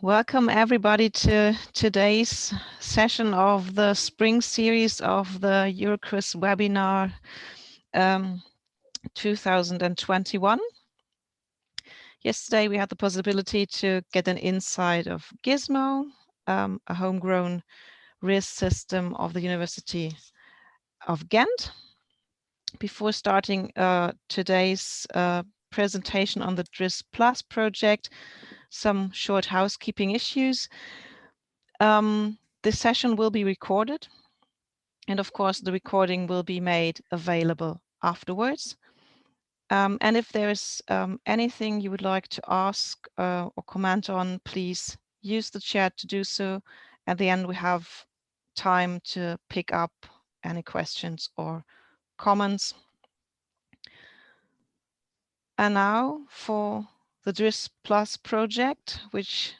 Welcome everybody to today's session of the spring series of the euroCRIS webinar 2021. Yesterday we had the possibility to get an insight of Gizmo, a homegrown RIS system of the University of Ghent. Before starting today's presentation on the DRIS Plus project, some short housekeeping issues. This session will be recorded, and of course the recording will be made available afterwards. And if there's anything you would like to ask or comment on, please use the chat to do so. At the end we have time to pick up any questions or comments. And now for the DRIS Plus project, which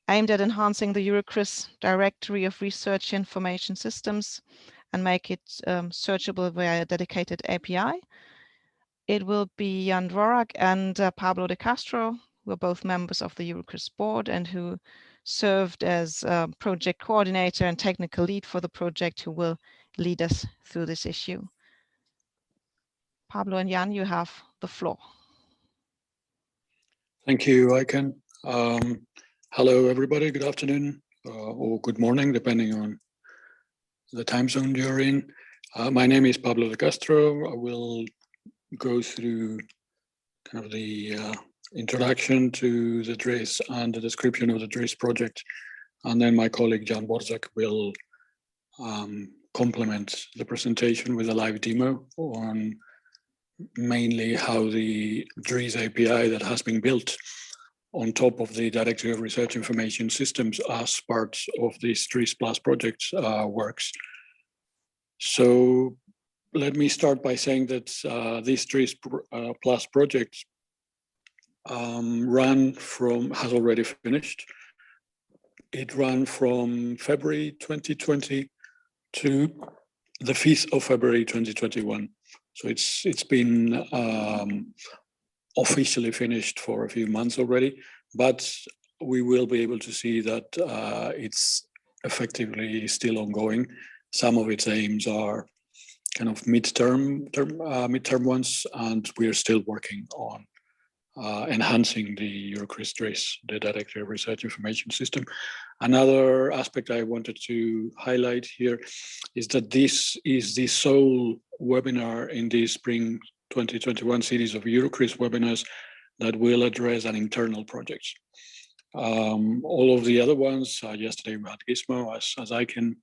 aimed at enhancing the euroCRIS directory of research information systems and make it searchable via a dedicated API. It will be Jan Dvorak and Pablo de Castro, who are both members of the euroCRIS board and who served as project coordinator and technical lead for the project, who will lead us through this issue. Pablo and Jan, you have the floor. Thank you, Eiken. Hello, everybody. Good afternoon or good morning, depending on the time zone you're in. My name is Pablo de Castro. I will go through kind of the introduction to the DRIS and the description of the DRIS project. And then my colleague Jan Dvorak will complement the presentation with a live demo on mainly how the DRIS API that has been built on top of the Directory of Research Information Systems as part of this DRIS Plus project works. So let me start by saying that this DRIS Plus project has already finished. It ran from February 2020 to the 5th of February 2021. So it's been officially finished for a few months already, but we will be able to see that it's effectively still ongoing. Some of its aims are kind of midterm ones, and we are still working on enhancing the euroCRIS DRIS, the Directory of Research Information System. Another aspect I wanted to highlight here is that this is the sole webinar in the spring 2021 series of euroCRIS webinars that will address an internal project. All of the other ones, yesterday we had Gizmo, as Eiken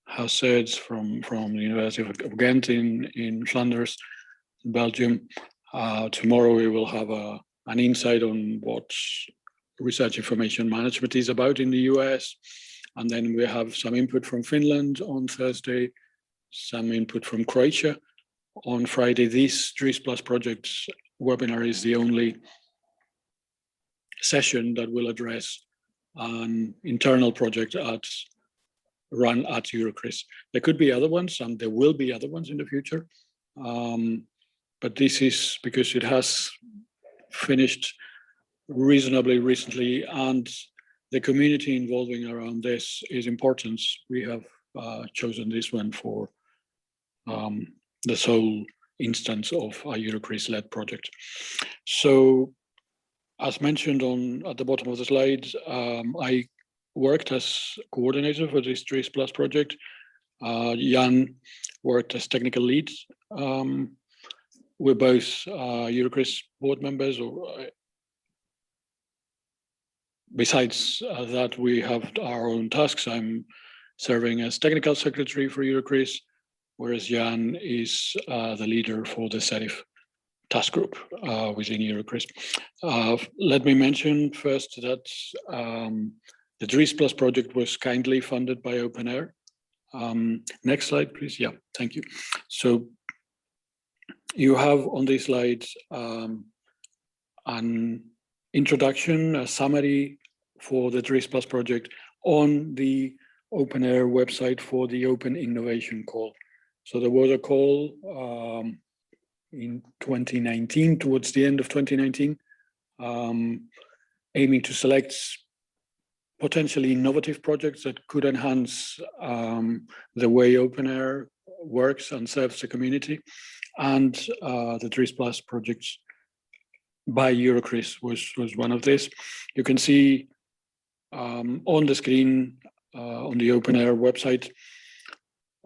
has said, from the University of Ghent in Flanders, Belgium. Tomorrow we will have an insight on what research information management is about in the US. And then we have some input from Finland on Thursday, some input from Croatia on Friday. This DRIS Plus project webinar is the only session that will address an internal project run at euroCRIS. There could be other ones, and there will be other ones in the future. But this is because it has finished reasonably recently, and the community involving around this is important. We have chosen this one for the sole instance of a euroCRIS-led project. So, as mentioned at the bottom of the slide, I worked as coordinator for this DRIS Plus project. Jan worked as technical lead. We're both euroCRIS board members. Besides that, we have our own tasks. I'm serving as technical secretary for euroCRIS, whereas Jan is the leader for the SERIF task group within euroCRIS. Let me mention first that the DRIS Plus project was kindly funded by OpenAIRE. Next slide, please. Yeah, thank you. So you have on this slide an introduction, a summary for the DRIS Plus project on the OpenAIRE website for the Open Innovation Call. So there was a call in 2019, towards the end of 2019, aiming to select potentially innovative projects that could enhance the way OpenAIRE works and serves the community. And the DRIS Plus projects by euroCRIS was one of these. You can see on the screen on the OpenAIRE website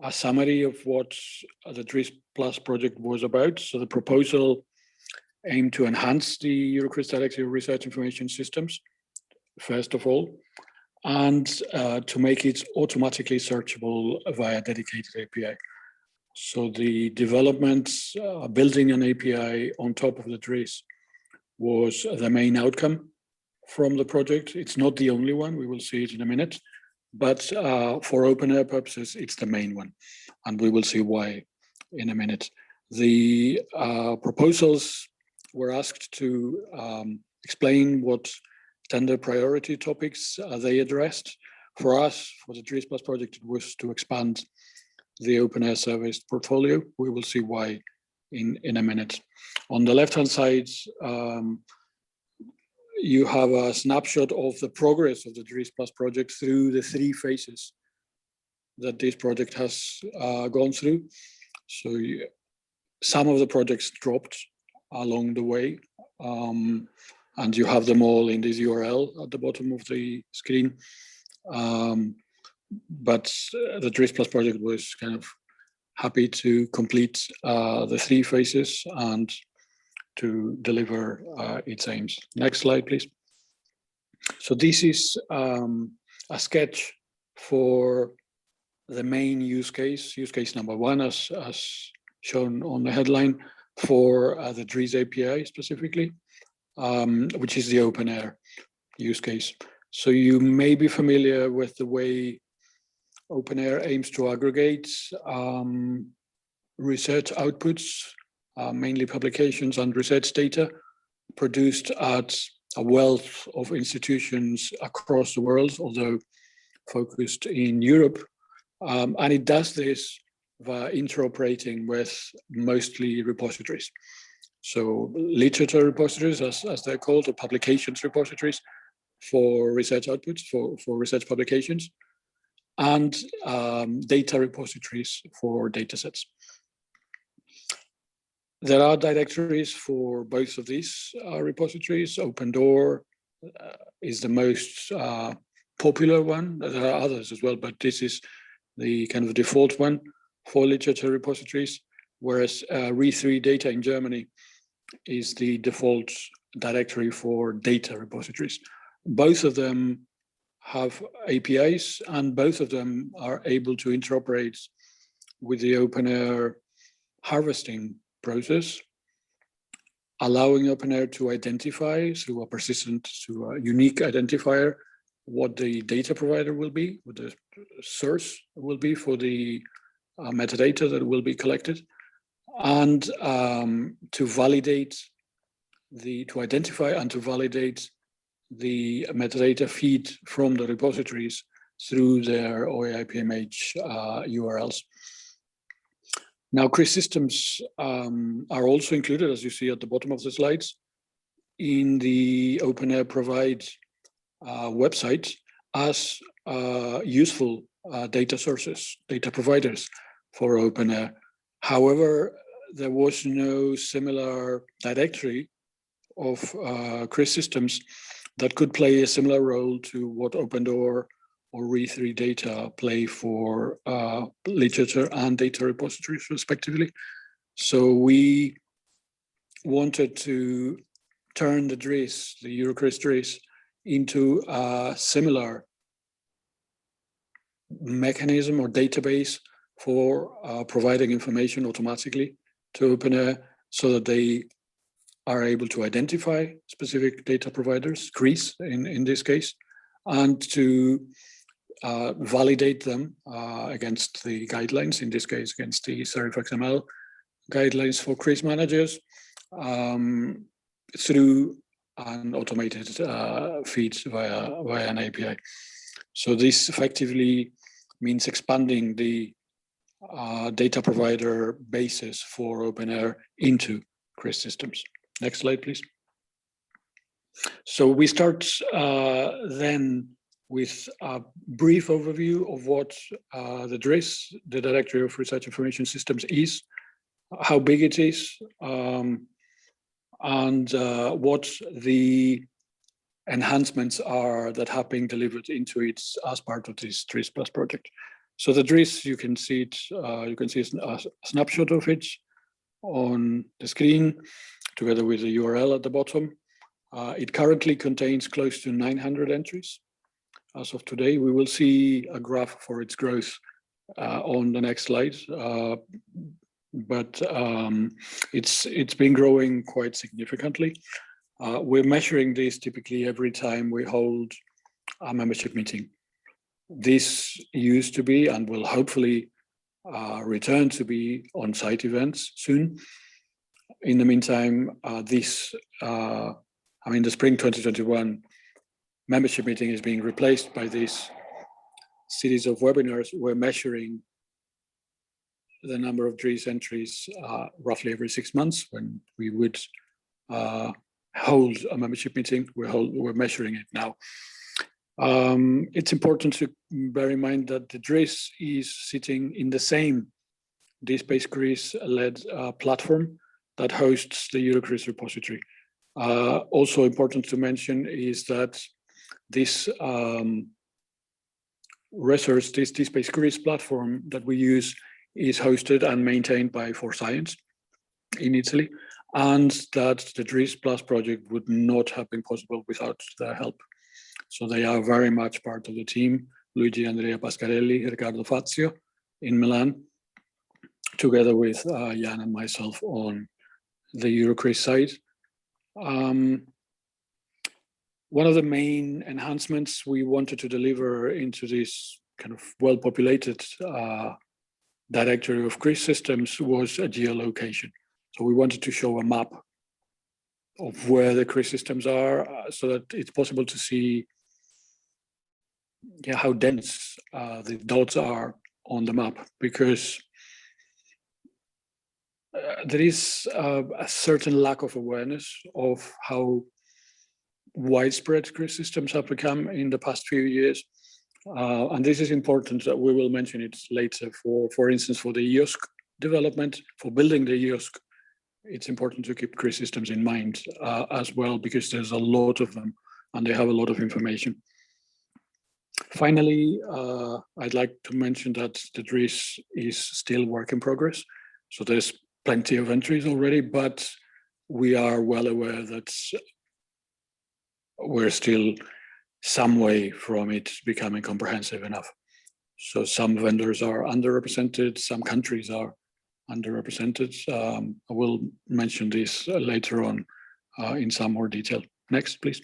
a summary of what the DRIS Plus project was about. So the proposal aimed to enhance the euroCRIS Directory of Research Information Systems, first of all, and to make it automatically searchable via dedicated API. So the development, building an API on top of the DRIS was the main outcome from the project. It's not the only one, we will see it in a minute, but for OpenAIRE purposes, it's the main one, and we will see why in a minute. The proposals were asked to explain what tender priority topics they addressed. For us, for the DRIS Plus project, it was to expand the OpenAIRE service portfolio. We will see why in a minute. On the left-hand side, you have a snapshot of the progress of the DRIS Plus project through the 3 phases that this project has gone through. So some of the projects dropped along the way, and you have them all in this URL at the bottom of the screen. But the DRIS Plus project was kind of happy to complete the 3 phases and to deliver its aims. Next slide, please. So this is a sketch for the main use case number 1, as shown on the headline, for the DRIS API specifically, which is the OpenAIRE use case. So you may be familiar with the way OpenAIRE aims to aggregate research outputs, mainly publications and research data produced at a wealth of institutions across the world, although focused in Europe. And it does this via interoperating with mostly repositories. So literature repositories, as they're called, or publications repositories for research outputs, for research publications, and data repositories for datasets. There are directories for both of these repositories. OpenDoor is the most popular one. There are others as well, but this is the kind of default one for literature repositories, whereas re3 data in Germany is the default directory for data repositories. Both of them have APIs, and both of them are able to interoperate with the OpenAIRE harvesting process, allowing OpenAIRE to identify through a persistent, through a unique identifier, what the data provider will be, what the source will be for the metadata that will be collected, and to validate to identify and to validate the metadata feed from the repositories through their OAI-PMH URLs. Now, CRIS systems are also included, as you see at the bottom of the slides, in the OpenAIRE Provide website as useful data sources, data providers for OpenAIRE. However, there was no similar directory of CRIS systems that could play a similar role to what OpenDoor or re3 data play for literature and data repositories, respectively. So we wanted to turn the DRIS, the euroCRIS DRIS, into a similar mechanism or database for providing information automatically to OpenAIRE, so that they are able to identify specific data providers, CRIS in this case, and to validate them against the guidelines, in this case against the Serif XML guidelines for CRIS managers, through an automated feed via an API. So this effectively means expanding the data provider basis for OpenAIRE into CRIS systems. Next slide, please. So we start then with a brief overview of what the DRIS, the Directory of Research Information Systems, is, how big it is, and what the enhancements are that have been delivered into it as part of this DRIS Plus project. So the DRIS, you can see it. You can see a snapshot of it on the screen, together with the URL at the bottom. It currently contains close to 900 entries. As of today, we will see a graph for its growth on the next slide, but it's been growing quite significantly. We're measuring this typically every time we hold a membership meeting. This used to be and will hopefully return to be on-site events soon. In the meantime, the spring 2021 membership meeting is being replaced by this series of webinars. We're measuring the number of DRIS entries roughly every 6 months when we would hold a membership meeting. We're measuring it now. It's important to bear in mind that the DRIS is sitting in the same DSpace CRIS-led platform that hosts the euroCRIS repository. Also important to mention is that this resource, this DSpace CRIS platform that we use, is hosted and maintained by ForScience in Italy, and that the DRIS Plus project would not have been possible without their help. So they are very much part of the team. Luigi Andrea Pascarelli, Riccardo Fazio in Milan, together with Jan and myself on the euroCRIS side. One of the main enhancements we wanted to deliver into this kind of well-populated directory of CRIS systems was a geolocation. So we wanted to show a map of where the CRIS systems are, so that it's possible to see how dense the dots are on the map, because there is a certain lack of awareness of how widespread CRIS systems have become in the past few years. And this is important, that we will mention it later. For instance, for the EOSC development, for building the EOSC, it's important to keep CRIS systems in mind as well, because there's a lot of them and they have a lot of information. Finally, I'd like to mention that the DRIS is still work in progress. So there's plenty of entries already, but we are well aware that we're still some way from it becoming comprehensive enough. So some vendors are underrepresented, some countries are underrepresented. I will mention this later on in some more detail. Next, please.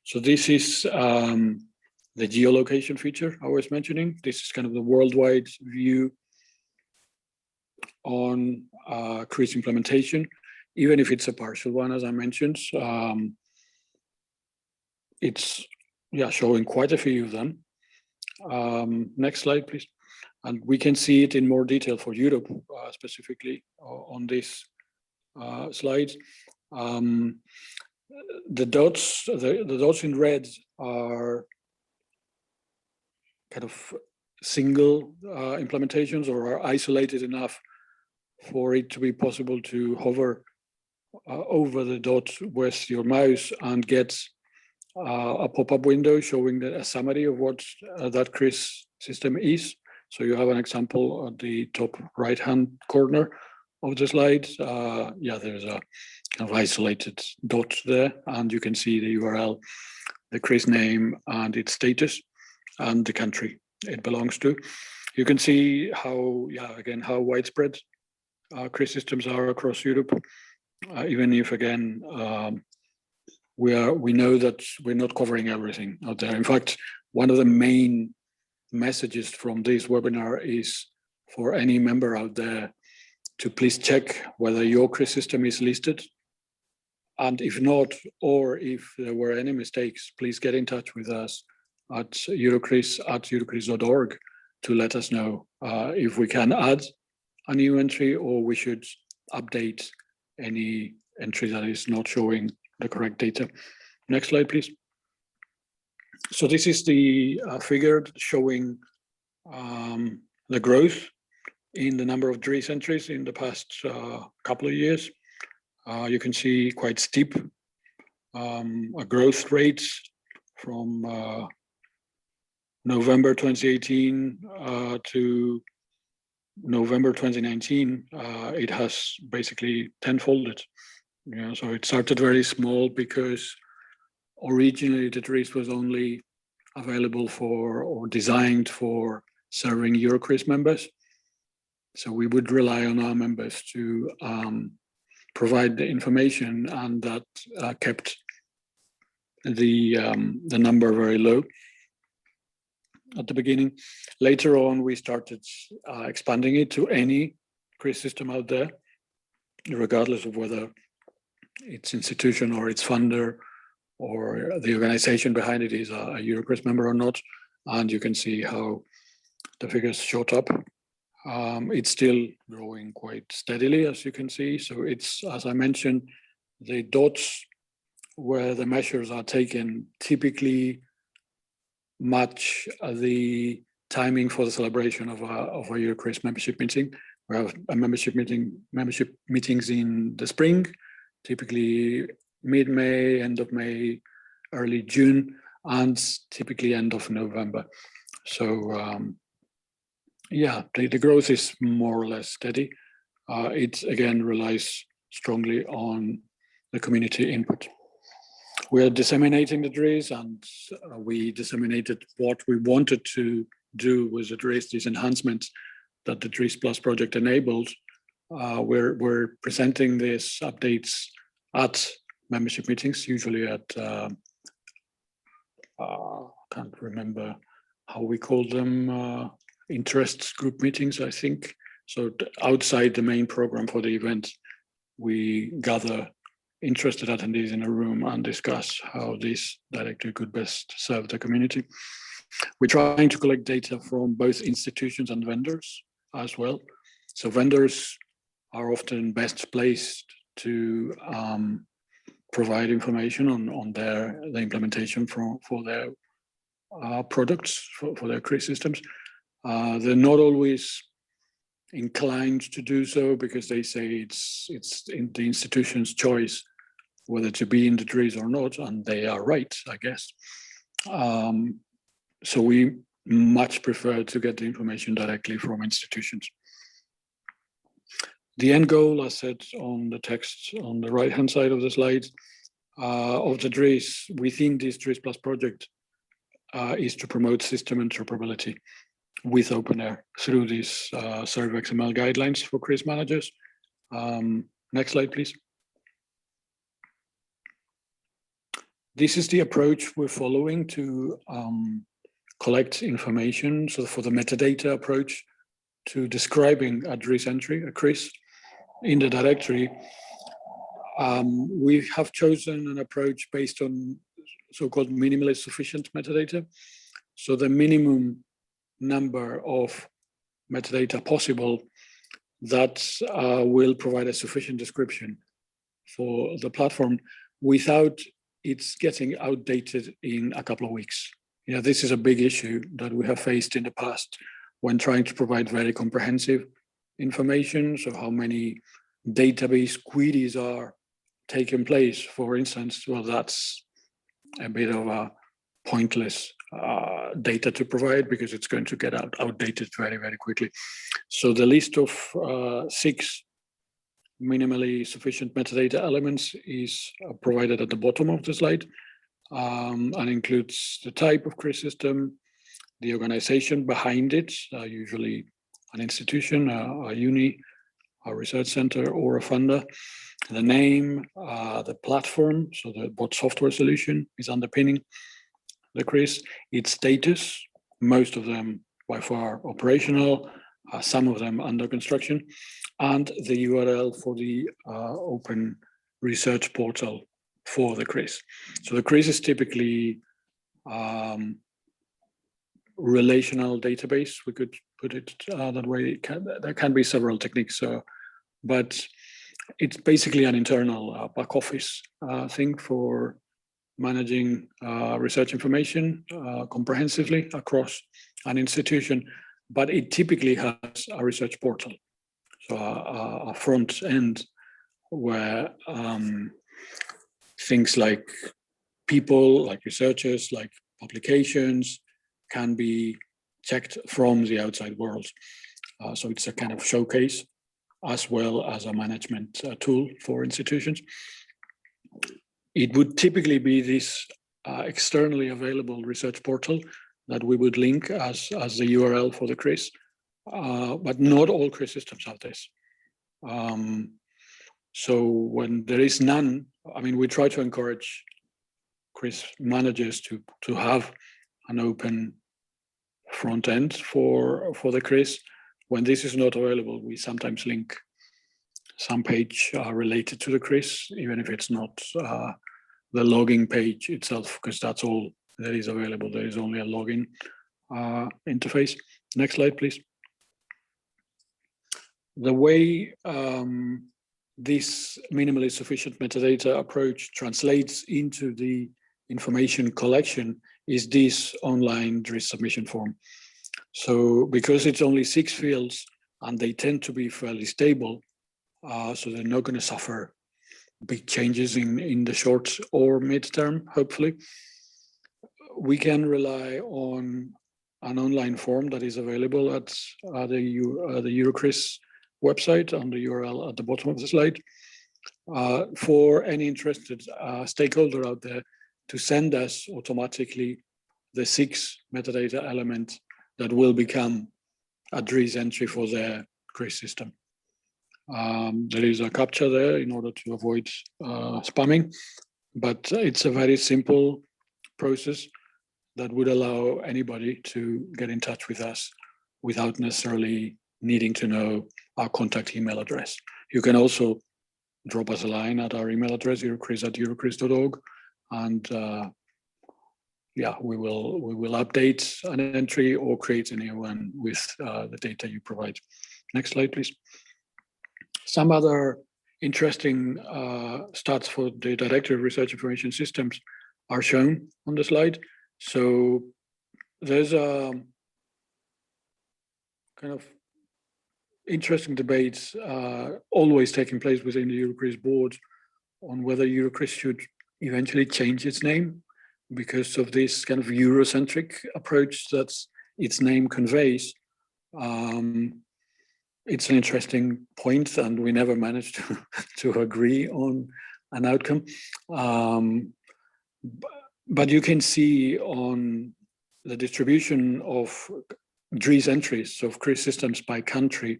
So this is the geolocation feature I was mentioning. This is kind of the worldwide view on CRIS implementation, even if it's a partial one, as I mentioned. It's showing quite a few of them. Next slide, please. And we can see it in more detail for Europe, specifically on this slide. The dots in red are kind of single implementations, or are isolated enough for it to be possible to hover over the dot with your mouse and get a pop-up window showing a summary of what that CRIS system is. So you have an example at the top right-hand corner of the slide. There's a kind of isolated dot there, and you can see the URL, the CRIS name, and its status, and the country it belongs to. You can see how widespread CRIS systems are across Europe, even if, again, we know that we're not covering everything out there. In fact, one of the main messages from this webinar is for any member out there to please check whether your CRIS system is listed. And if not, or if there were any mistakes, please get in touch with us at euroCRIS at eurocris.org to let us know if we can add a new entry, or we should update any entry that is not showing the correct data. Next slide, please. So this is the figure showing the growth in the number of DRIS entries in the past couple of years. You can see quite steep growth rates from November 2018 to November 2019. It has basically tenfolded. Yeah, so it started very small because originally the DRIS was only available for or designed for serving euroCRIS members. So we would rely on our members to provide the information, and that kept the number very low at the beginning. Later on, we started expanding it to any CRIS system out there, regardless of whether its institution or its funder or the organization behind it is a euroCRIS member or not. And you can see how the figures shot up. It's still growing quite steadily, as you can see. So it's, as I mentioned, the dots where the measures are taken typically match the timing for the celebration of a euroCRIS membership meeting. We have a membership meetings in the spring, typically mid-May, end of May, early June, and typically end of November. So yeah, the growth is more or less steady. It again relies strongly on the community input. We are disseminating the DRIS, and we disseminated what we wanted to do with the DRIS, these enhancements that the DRIS Plus project enabled. We're presenting these updates at membership meetings, usually at, can't remember how we call them, interest group meetings, I think. So outside the main program for the event, we gather interested attendees in a room and discuss how this directory could best serve the community. We're trying to collect data from both institutions and vendors as well. So vendors are often best placed to provide information on the implementation for their products, for their CRIS systems. They're not always inclined to do so because they say it's in the institution's choice whether to be in the DRIS or not, and they are right, I guess. So we much prefer to get the information directly from institutions. The end goal, as said on the text on the right-hand side of the slide, of the DRIS within this DRIS Plus project is to promote system interoperability with OpenAIRE through these Serve XML guidelines for CRIS managers. Next slide, please. This is the approach we're following to collect information. So for the metadata approach to describing a DRIS entry, a CRIS, in the directory, we have chosen an approach based on so-called minimally sufficient metadata. So the minimum number of metadata possible that will provide a sufficient description for the platform without it's getting outdated in a couple of weeks. Yeah, this is a big issue that we have faced in the past when trying to provide very comprehensive information. So how many database queries are taking place, for instance, well, that's a bit of a pointless data to provide because it's going to get outdated very, very quickly. So the list of 6 minimally sufficient metadata elements is provided at the bottom of the slide and includes the type of CRIS system, the organization behind it, usually an institution, a uni, a research center, or a funder, the name, the platform, so what software solution is underpinning the CRIS, its status, most of them by far operational, some of them under construction, and the URL for the open research portal for the CRIS. So the CRIS is typically relational database, we could put it that way. There can be several techniques, but it's basically an internal back office thing for managing research information comprehensively across an institution, but it typically has a research portal, so a front end where things like people, like researchers, like publications can be checked from the outside world. So it's a kind of showcase as well as a management tool for institutions. It would typically be this externally available research portal that we would link as the URL for the CRIS, but not all CRIS systems have this. So when there is none, I mean, we try to encourage CRIS managers to have an open front end for the CRIS. When this is not available, we sometimes link some page related to the CRIS, even if it's not the logging page itself, because that's all that is available. There is only a login interface. Next slide, please. The way this minimally sufficient metadata approach translates into the information collection is this online DRIS submission form. So because it's only 6 fields and they tend to be fairly stable, so they're not going to suffer big changes in the short or mid-term, hopefully, we can rely on an online form that is available at the euroCRIS website on the URL at the bottom of the slide for any interested stakeholder out there to send us automatically the 6 metadata elements that will become a DRIS entry for their CRIS system. There is a captcha there in order to avoid spamming, but it's a very simple process that would allow anybody to get in touch with us without necessarily needing to know our contact email address. You can also drop us a line at our email address, eurocris@eurocris.org, and yeah, we will update an entry or create a new one with the data you provide. Next slide, please. Some other interesting stats for the Directorate of Research Information Systems are shown on the slide. So there's a kind of interesting debates always taking place within the euroCRIS board on whether euroCRIS should eventually change its name because of this kind of Eurocentric approach that its name conveys. It's an interesting point, and we never managed to agree on an outcome. But you can see on the distribution of DRIS entries of CRIS systems by country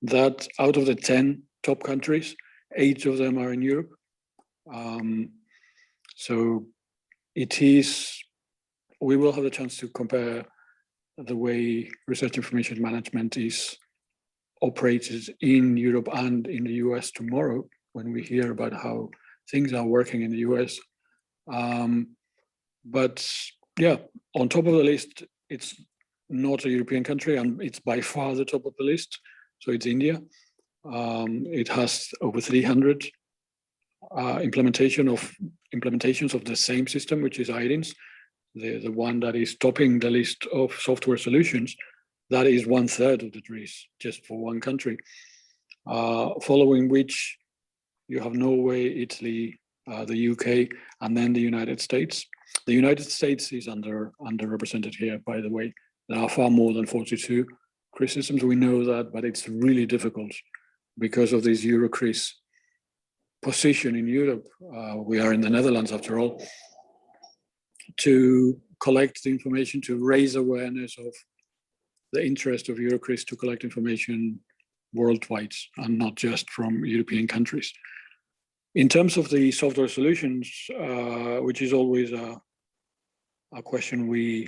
that out of the 10 top countries, 8 of them are in Europe. So it is, we will have the chance to compare the way research information management is operated in Europe and in the US tomorrow when we hear about how things are working in the US. But yeah, on top of the list, it's not a European country, and it's by far the top of the list. So it's India. It has over 300 implementations of the same system, which is IRINS, the one that is topping the list of software solutions. That is 1/3 of the DRIS, just for one country. Following which you have Norway, Italy, the UK, and then the United States. The United States is underrepresented here, by the way. There are far more than 42 CRIS systems, we know that, but it's really difficult because of this euroCRIS position in Europe. We are in the Netherlands after all, to collect the information, to raise awareness of the interest of euroCRIS to collect information worldwide and not just from European countries. In terms of the software solutions, which is always a question we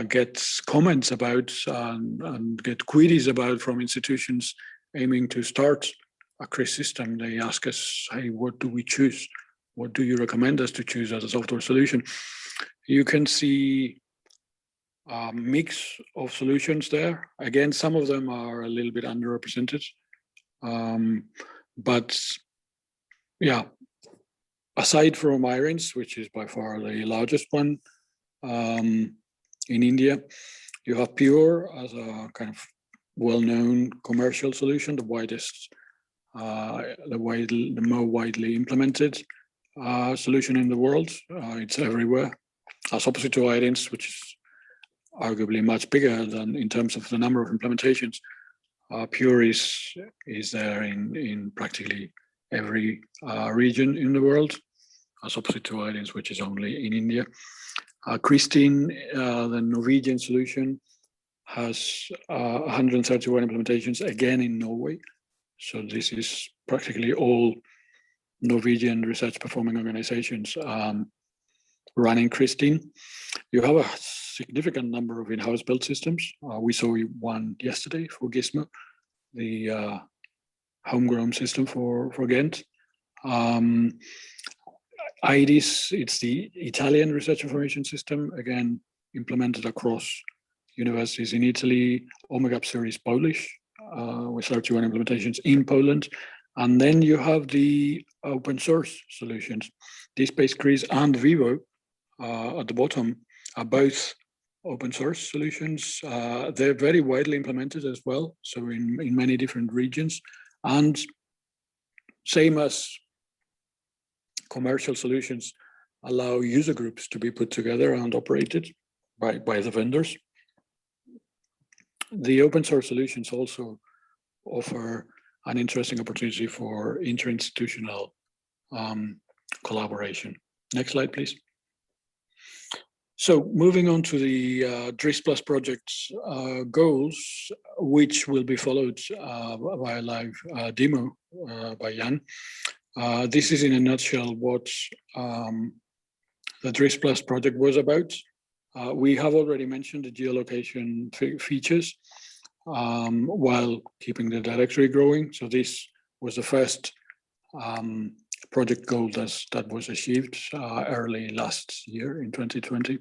get comments about and get queries about from institutions aiming to start a CRIS system. They ask us, hey, what do we choose? What do you recommend us to choose as a software solution? You can see a mix of solutions there. Again, some of them are a little bit underrepresented. But yeah, aside from IRINS, which is by far the largest one in India, you have Pure as a kind of well-known commercial solution, the more widely implemented solution in the world. It's everywhere, as opposite to IRINS, which is arguably much bigger than in terms of the number of implementations. Pure is there in practically every region in the world, as opposite to IRINS, which is only in India. Christine, the Norwegian solution, has 131 implementations, again in Norway. So this is practically all Norwegian research performing organizations running Christine. You have a significant number of in-house built systems. We saw one yesterday for Gizmo, the homegrown system for Ghent. IDIS, it's the Italian research information system, again, implemented across universities in Italy. Omegap series Polish, with 31 implementations in Poland. And then you have the open source solutions. DSpace, CRIS, and Vivo at the bottom are both open source solutions. They're very widely implemented as well, so in many different regions. And same as commercial solutions, allow user groups to be put together and operated by the vendors. The open source solutions also offer an interesting opportunity for interinstitutional collaboration. Next slide, please. So moving on to the DRIS Plus project's goals, which will be followed by a live demo by Jan. This is in a nutshell what the DRIS Plus project was about. We have already mentioned the geolocation features while keeping the directory growing. So this was the first project goal that was achieved early last year in 2020,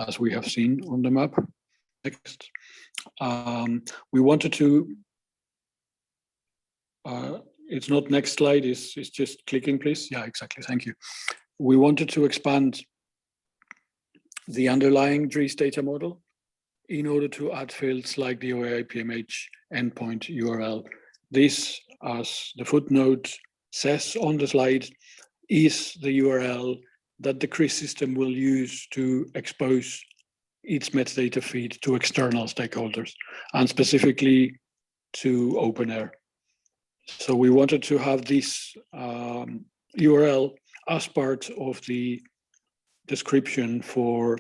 as we have seen on the map. Next. We wanted to, it's not next slide, it's just clicking, please. Yeah, exactly, thank you. We wanted to expand the underlying DRIS data model in order to add fields like the OAI-PMH endpoint URL. This, as the footnote says on the slide, is the URL that the CRIS system will use to expose its metadata feed to external stakeholders, and specifically to OpenAIRE. So we wanted to have this URL as part of the description for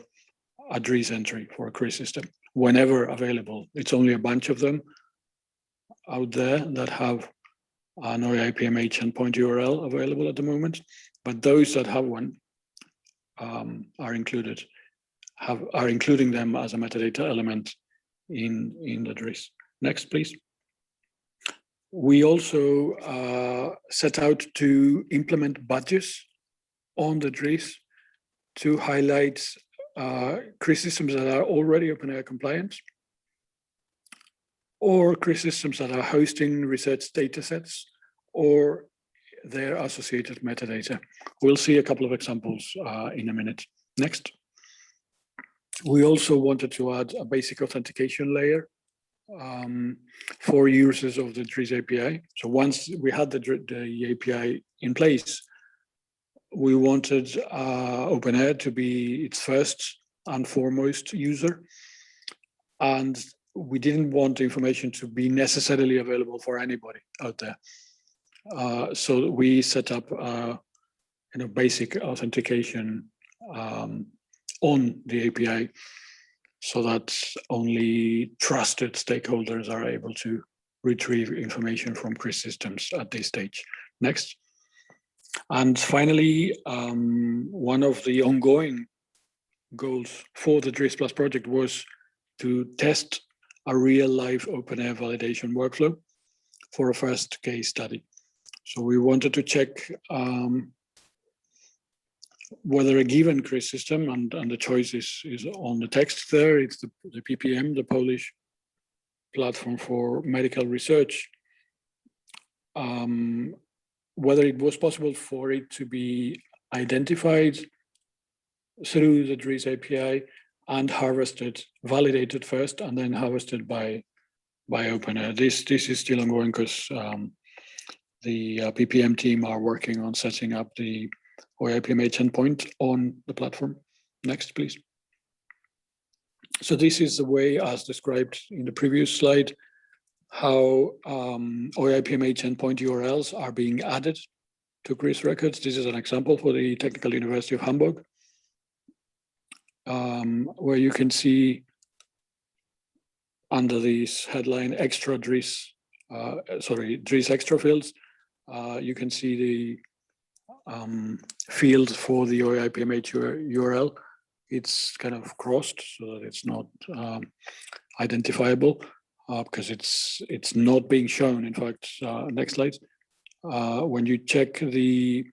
a DRIS entry for a CRIS system, whenever available. It's only a bunch of them out there that have an OAI-PMH endpoint URL available at the moment, but those that have one are including them as a metadata element in the DRIS. Next, please. We also set out to implement badges on the DRIS to highlight CRIS systems that are already OpenAIRE compliant, or CRIS systems that are hosting research data sets, or their associated metadata. We'll see a couple of examples in a minute. Next. We also wanted to add a basic authentication layer for users of the DRIS API. So once we had the API in place, we wanted OpenAIRE to be its first and foremost user. And we didn't want the information to be necessarily available for anybody out there. So we set up basic authentication on the API so that only trusted stakeholders are able to retrieve information from CRIS systems at this stage. Next. And finally, one of the ongoing goals for the DRIS Plus project was to test a real-life OpenAIRE validation workflow for a first case study. So we wanted to check whether a given CRIS system, and the choice is on the text there, it's the PPM, the Polish platform for medical research, whether it was possible for it to be identified through the DRIS API and harvested, validated first, and then harvested by OpenAIRE. This is still ongoing because the PPM team are working on setting up the OAI-PMH endpoint on the platform. Next, please. So this is the way, as described in the previous slide, how OAI-PMH endpoint URLs are being added to CRIS records. This is an example for the Technical University of Hamburg, where you can see under this headline extra DRIS, DRIS extra fields, you can see the field for the OAI-PMH URL. It's kind of crossed so that it's not identifiable because it's not being shown. In fact, next slide. When you check the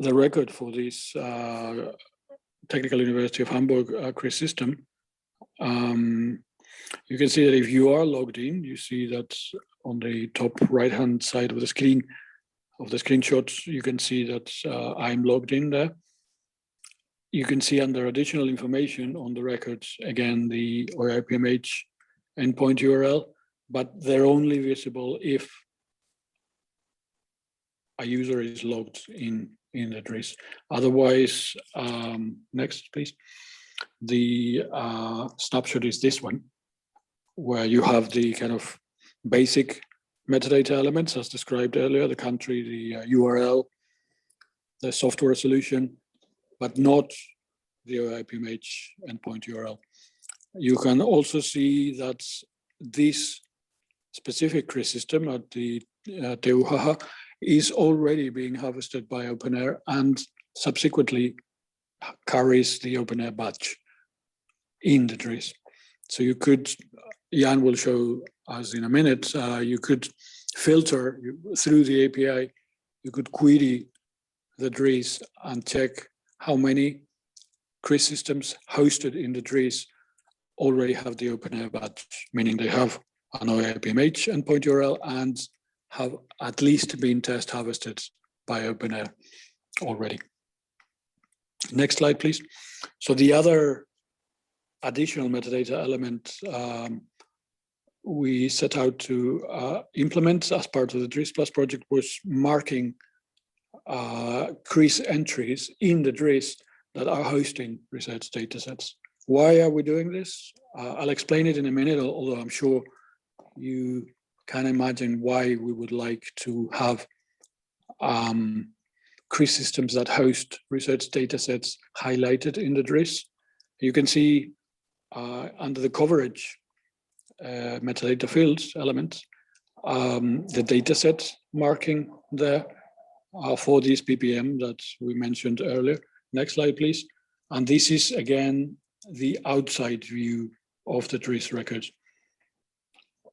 record for this Technical University of Hamburg CRIS system, you can see that if you are logged in, you see that on the top right-hand side of the screen, of the screenshots, you can see that I'm logged in there. You can see under additional information on the records, again, the OAI-PMH endpoint URL, but they're only visible if a user is logged in the DRIS. Otherwise, next, please. The snapshot is this one, where you have the kind of basic metadata elements as described earlier, the country, the URL, the software solution, but not the OAI-PMH endpoint URL. You can also see that this specific CRIS system at the TU is already being harvested by OpenAIRE and subsequently carries the OpenAIRE badge in the DRIS. So you could, Jan will show us in a minute, you could filter through the API, you could query the DRIS and check how many CRIS systems hosted in the DRIS already have the OpenAIRE badge, meaning they have an OAI-PMH endpoint URL and have at least been test harvested by OpenAIRE already. Next slide, please. So the other additional metadata element we set out to implement as part of the DRIS Plus project was marking CRIS entries in the DRIS that are hosting research datasets. Why are we doing this? I'll explain it in a minute, although I'm sure you can imagine why we would like to have CRIS systems that host research datasets highlighted in the DRIS. You can see under the coverage metadata fields element, the dataset marking there for these PPM that we mentioned earlier. Next slide, please. And this is, again, the outside view of the DRIS records,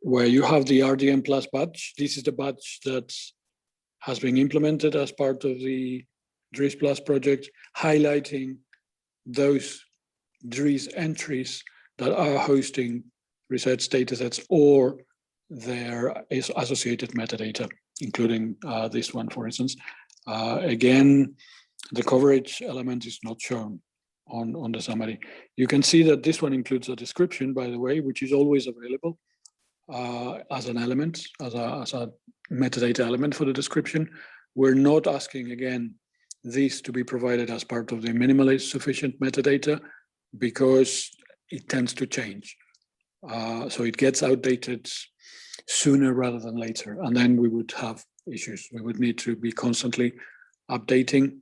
where you have the RDM Plus badge. This is the badge that has been implemented as part of the DRIS Plus project, highlighting those DRIS entries that are hosting research datasets or there is associated metadata, including this one, for instance. Again, the coverage element is not shown on the summary. You can see that this one includes a description, by the way, which is always available as an element, as a metadata element for the description. We're not asking, again, this to be provided as part of the minimally sufficient metadata because it tends to change. So it gets outdated sooner rather than later, and then we would have issues. We would need to be constantly updating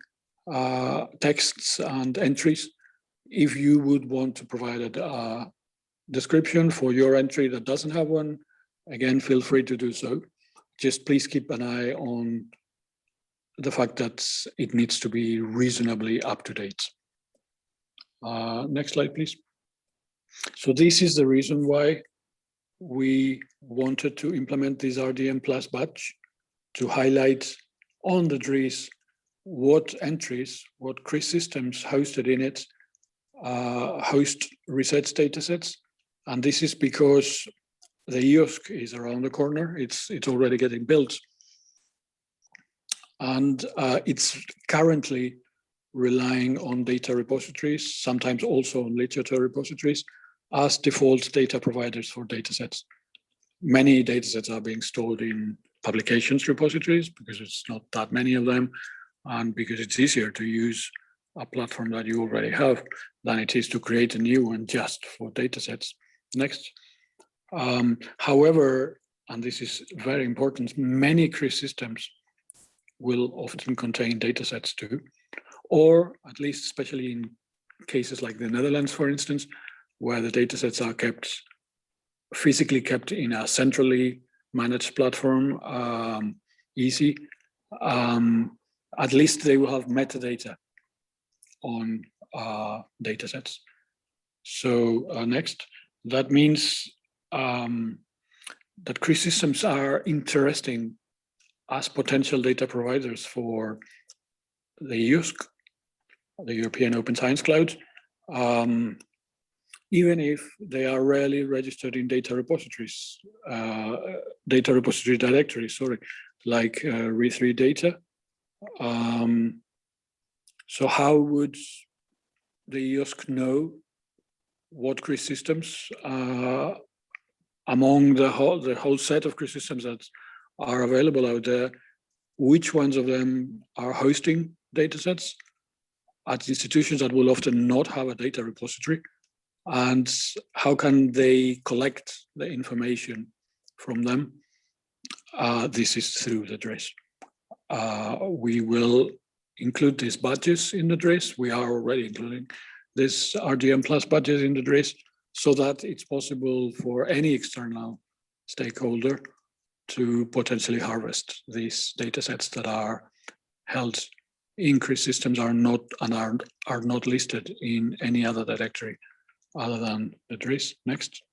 texts and entries. If you would want to provide a description for your entry that doesn't have one, again, feel free to do so. Just please keep an eye on the fact that it needs to be reasonably up to date. Next slide, please. So this is the reason why we wanted to implement this RDM Plus badge, to highlight on the DRIS what entries, what CRIS systems hosted in it host research datasets. And this is because the EOSC is around the corner. It's already getting built. And it's currently relying on data repositories, sometimes also on literature repositories, as default data providers for datasets. Many datasets are being stored in publications repositories because it's not that many of them, and because it's easier to use a platform that you already have than it is to create a new one just for datasets. Next. However, and this is very important, many CRIS systems will often contain datasets too, or at least especially in cases like the Netherlands, for instance, where the datasets are kept, physically kept in a centrally managed platform, easy, at least they will have metadata on datasets. So next, that means that CRIS systems are interesting as potential data providers for the EUSC, the European Open Science Cloud, even if they are rarely registered in data repositories, data repository directories, sorry, like re3 data. So how would the EUSC know what CRIS systems, among the whole set of CRIS systems that are available out there, which ones of them are hosting datasets at institutions that will often not have a data repository, and how can they collect the information from them? This is through the DRIS. We will include these badges in the DRIS. We are already including this RDM Plus badges in the DRIS, so that it's possible for any external stakeholder to potentially harvest these data sets that are held in CRIS systems, are not listed in any other directory other than the DRIS. Next.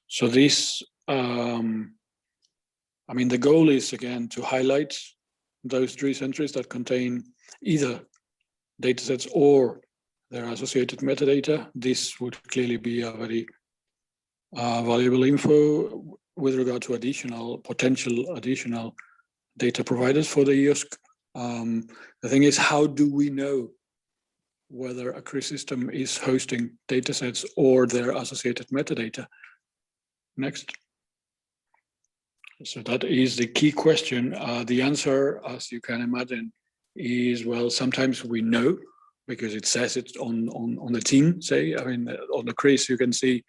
So this, I mean, the goal is again to highlight those DRIS entries that contain either datasets or their associated metadata. This would clearly be a very valuable info with regard to potential additional data providers for the EUSC. The thing is, how do we know whether a CRIS system is hosting datasets or their associated metadata? Next. So that is the key question. The answer, as you can imagine, is, well, sometimes we know because it says it on the team, say. I mean, on the CRIS, you can see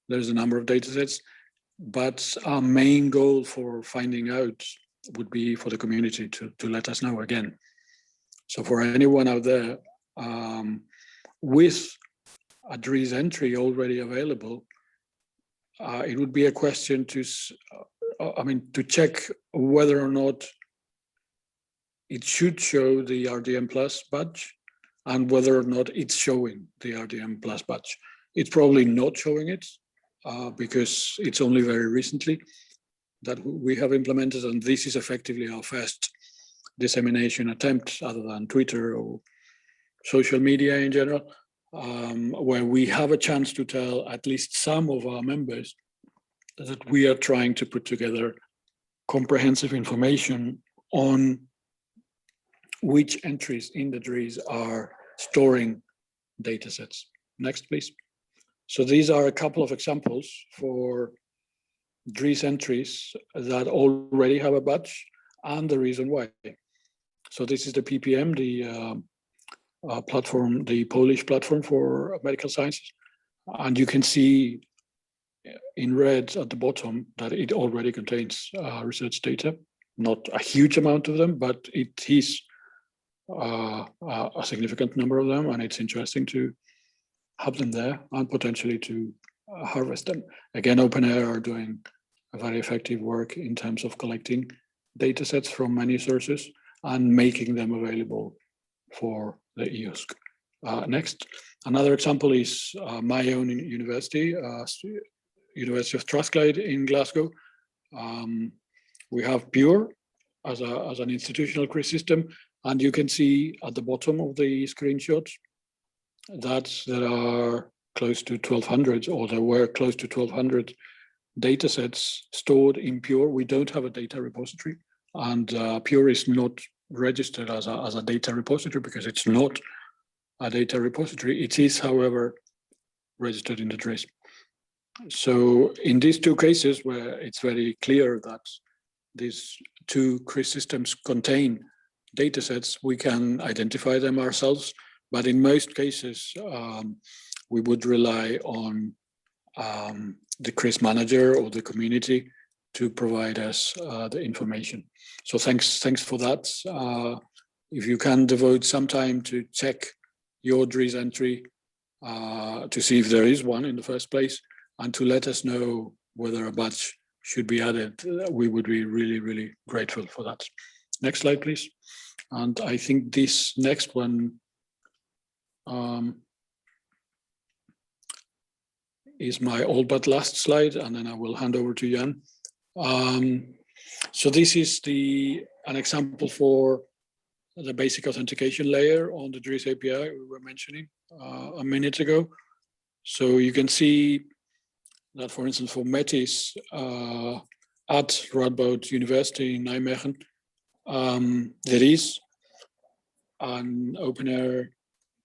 there's a number of datasets, but our main goal for finding out would be for the community to let us know again. So for anyone out there with a DRIS entry already available, it would be a question to check whether or not it should show the RDM Plus badge and whether or not it's showing the RDM Plus badge. It's probably not showing it because it's only very recently that we have implemented, and this is effectively our first dissemination attempt, other than Twitter or social media in general, where we have a chance to tell at least some of our members that we are trying to put together comprehensive information on which entries in the DRIS are storing datasets. Next, please. So these are a couple of examples for DRIS entries that already have a badge and the reason why. So this is the PPM, the platform, the Polish platform for medical sciences. And you can see in red at the bottom that it already contains research data, not a huge amount of them, but it is a significant number of them, and it's interesting to have them there and potentially to harvest them. Again, OpenAIRE are doing a very effective work in terms of collecting data sets from many sources and making them available for the EUSC. Next, another example is my own university, University of Strathclyde in Glasgow. We have Pure as an institutional CRIS system, and you can see at the bottom of the screenshot that there are close to 1,200, or there were close to 1,200 data sets stored in Pure. We don't have a data repository And Pure is not registered as a data repository because it's not a data repository. It is, however, registered in the DRIS. So in these two cases where it's very clear that these two CRIS systems contain data sets, we can identify them ourselves. But in most cases, we would rely on the CRIS manager or the community to provide us the information. So thanks for that. If you can devote some time to check your DRIS entry to see if there is one in the first place, and to let us know whether a badge should be added, we would be really, really grateful for that. Next slide, please. And I think this next one is my all but last slide, and then I will hand over to Jan. So this is an example for the basic authentication layer on the DRIS API we were mentioning a minute ago. So you can see that, for instance, for Metis at Radboud University in Nijmegen, there is an OpenAIRE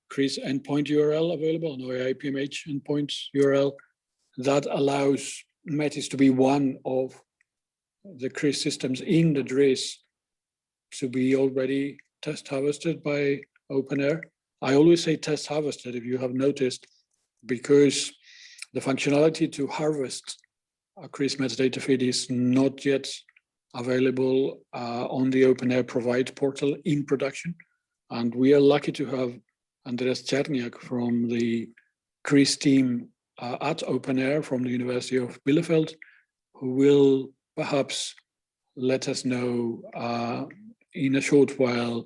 CRIS endpoint URL available, an OAI-PMH endpoint URL that allows Metis to be one of the CRIS systems in the DRIS to be already test harvested by OpenAIRE. I always say test harvested, if you have noticed, because the functionality to harvest a CRIS metadata feed is not yet available on the OpenAIRE Provide portal in production. And we are lucky to have Andreas Czerniak from the CRIS team at OpenAIRE from the University of Bielefeld, who will perhaps let us know in a short while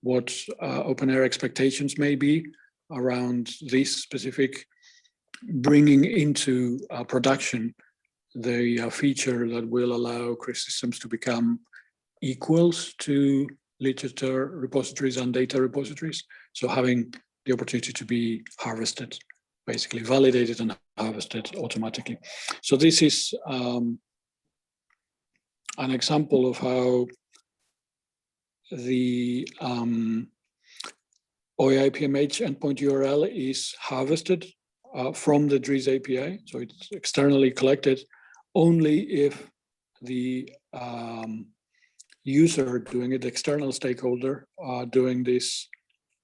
what OpenAIRE expectations may be around this specific bringing into production the feature that will allow CRIS systems to become equals to literature repositories and data repositories. So having the opportunity to be harvested, basically validated and harvested automatically. So this is an example of how the OAI-PMH endpoint URL is harvested from the DRIS API. So it's externally collected only if the user doing it, the external stakeholder doing this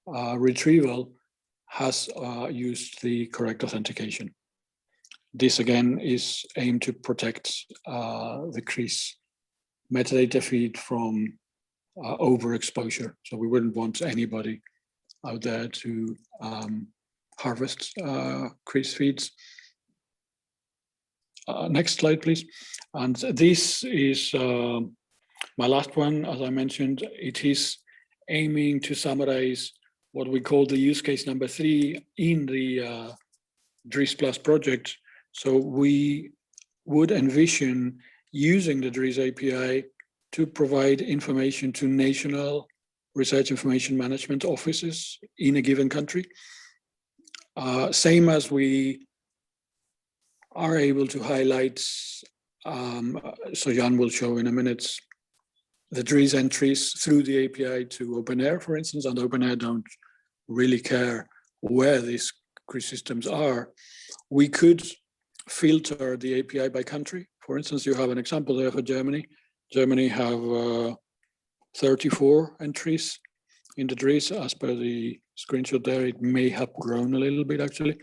retrieval has used the correct authentication. This again is aimed to protect the CRIS metadata feed from overexposure. So we wouldn't want anybody out there to harvest CRIS feeds. Next slide, please. And this is my last one. As I mentioned, it is aiming to summarize what we call the use case number 3 in the DRIS Plus project. So we would envision using the DRIS API to provide information to national research information management offices in a given country. Same as we are able to highlight, so Jan will show in a minute, the DRIS entries through the API to OpenAIRE, for instance, and OpenAIRE don't really care where these CRIS systems are. We could filter the API by country. For instance, you have an example there for Germany. Germany have 34 entries in the DRIS. As per the screenshot there, it may have grown a little bit actually.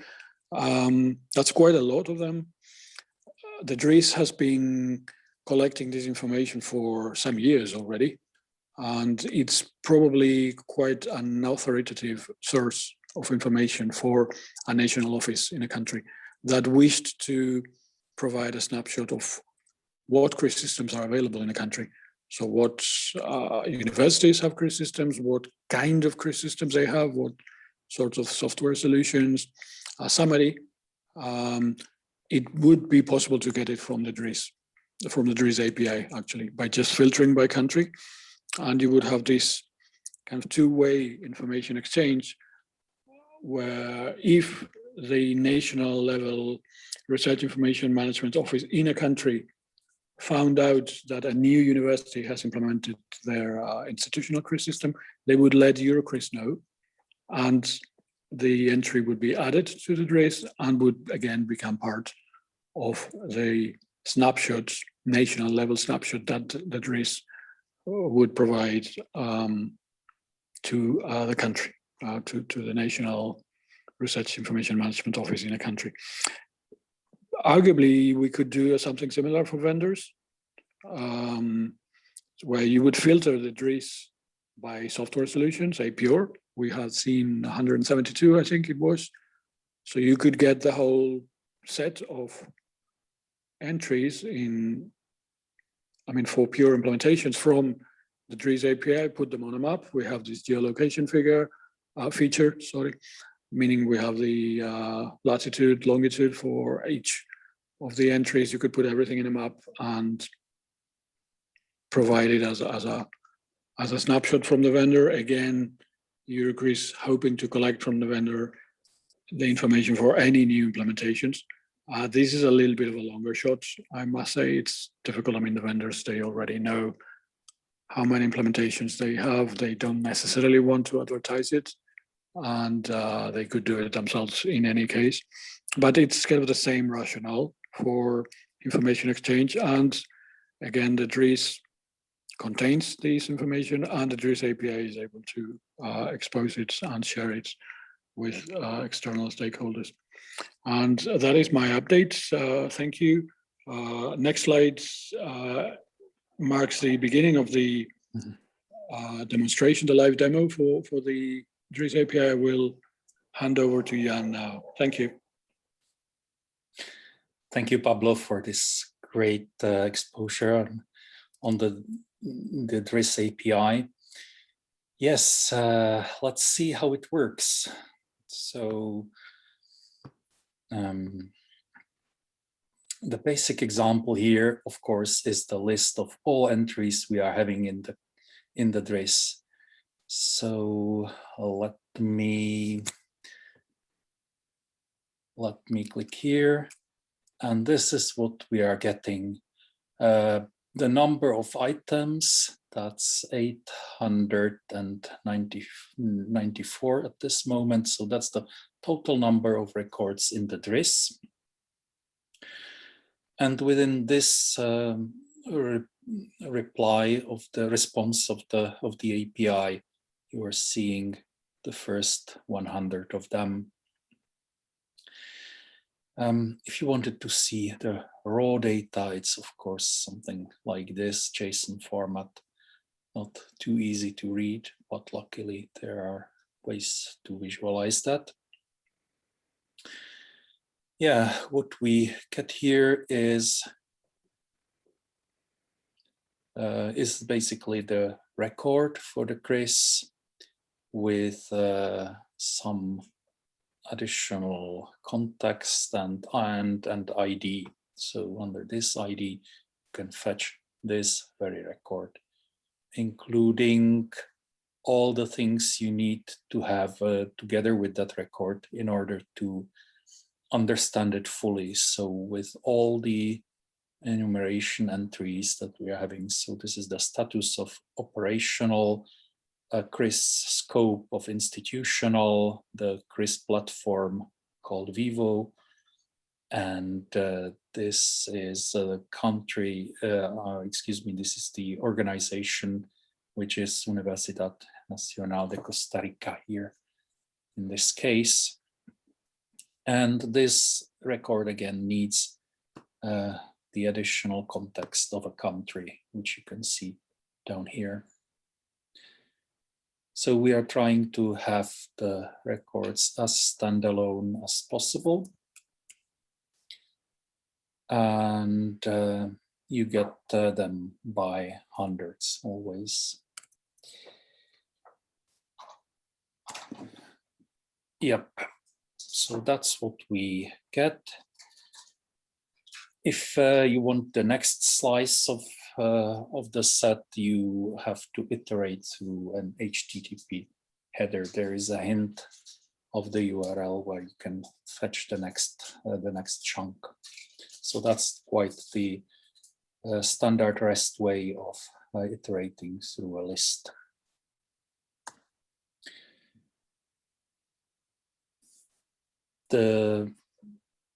That's quite a lot of them. The DRIS has been collecting this information for some years already, and it's probably quite an authoritative source of information for a national office in a country that wished to provide a snapshot of what CRIS systems are available in a country. So what universities have CRIS systems, what kind of CRIS systems they have, what sorts of software solutions, a summary. It would be possible to get it from the DRIS API, actually, by just filtering by country. And you would have this kind of two-way information exchange where if the national level research information management office in a country found out that a new university has implemented their institutional CRIS system, they would let euroCRIS know, and the entry would be added to the DRIS and would again become part of the snapshot, national level snapshot that the DRIS would provide to the country, to the National Research Information Management Office in a country. Arguably, we could do something similar for vendors, where you would filter the DRIS by software solutions, APR. We had seen 172, I think it was. So you could get the whole set of entries in, I mean, for pure implementations from the DRIS API, put them on a map. We have this geolocation feature, meaning we have the latitude, longitude for each of the entries. You could put everything in a map and provide it as a snapshot from the vendor. Again, euroCRIS hoping to collect from the vendor the information for any new implementations. This is a little bit of a longer shot, I must say. It's difficult. I mean, the vendors, they already know how many implementations they have. They don't necessarily want to advertise it, and they could do it themselves in any case. But it's kind of the same rationale for information exchange. And again, the DRIS contains this information, and the DRIS API is able to expose it and share it with external stakeholders. And that is my update. Thank you. Next slide marks the beginning of the demonstration, the live demo for the DRIS API. I will hand over to Jan now. Thank you. Thank you, Pablo, for this great exposure on the DRIS API. Yes, let's see how it works. So the basic example here, of course, is the list of all entries we are having in the DRIS. So let me click here, and this is what we are getting. The number of items, that's 894 at this moment. So that's the total number of records in the DRIS. And within this reply of the response of the API, you are seeing the first 100 of them. If you wanted to see the raw data, it's of course something like this, JSON format. Not too easy to read, but luckily there are ways to visualize that. Yeah, what we get here is basically the record for the CRIS with some additional context and ID. So under this ID, you can fetch this very record, including all the things you need to have together with that record in order to understand it fully. So with all the enumeration entries that we are having, so this is the status of operational, CRIS scope of institutional, the CRIS platform called Vivo, and this is the country, this is the organization, which is Universidad Nacional de Costa Rica here in this case. And this record again needs the additional context of a country, which you can see down here. So we are trying to have the records as standalone as possible. And you get them by hundreds always. Yep, so that's what we get. If you want the next slice of the set, you have to iterate through an HTTP header. There is a hint of the URL where you can fetch the next chunk. So that's quite the a standard REST way of iterating through a list. The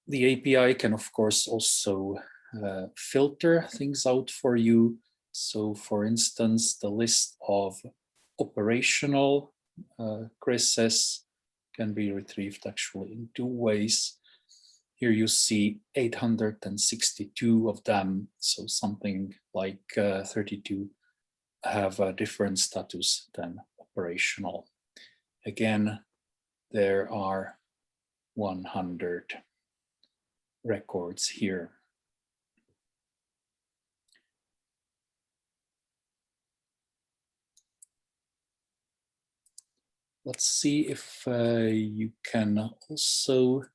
API can, of course, also filter things out for you. So, for instance, the list of operational CRISes can be retrieved actually in two ways. Here you see 862 of them, so something like 32 have a different status than operational. Again, there are 100 records here. Let's see if you can also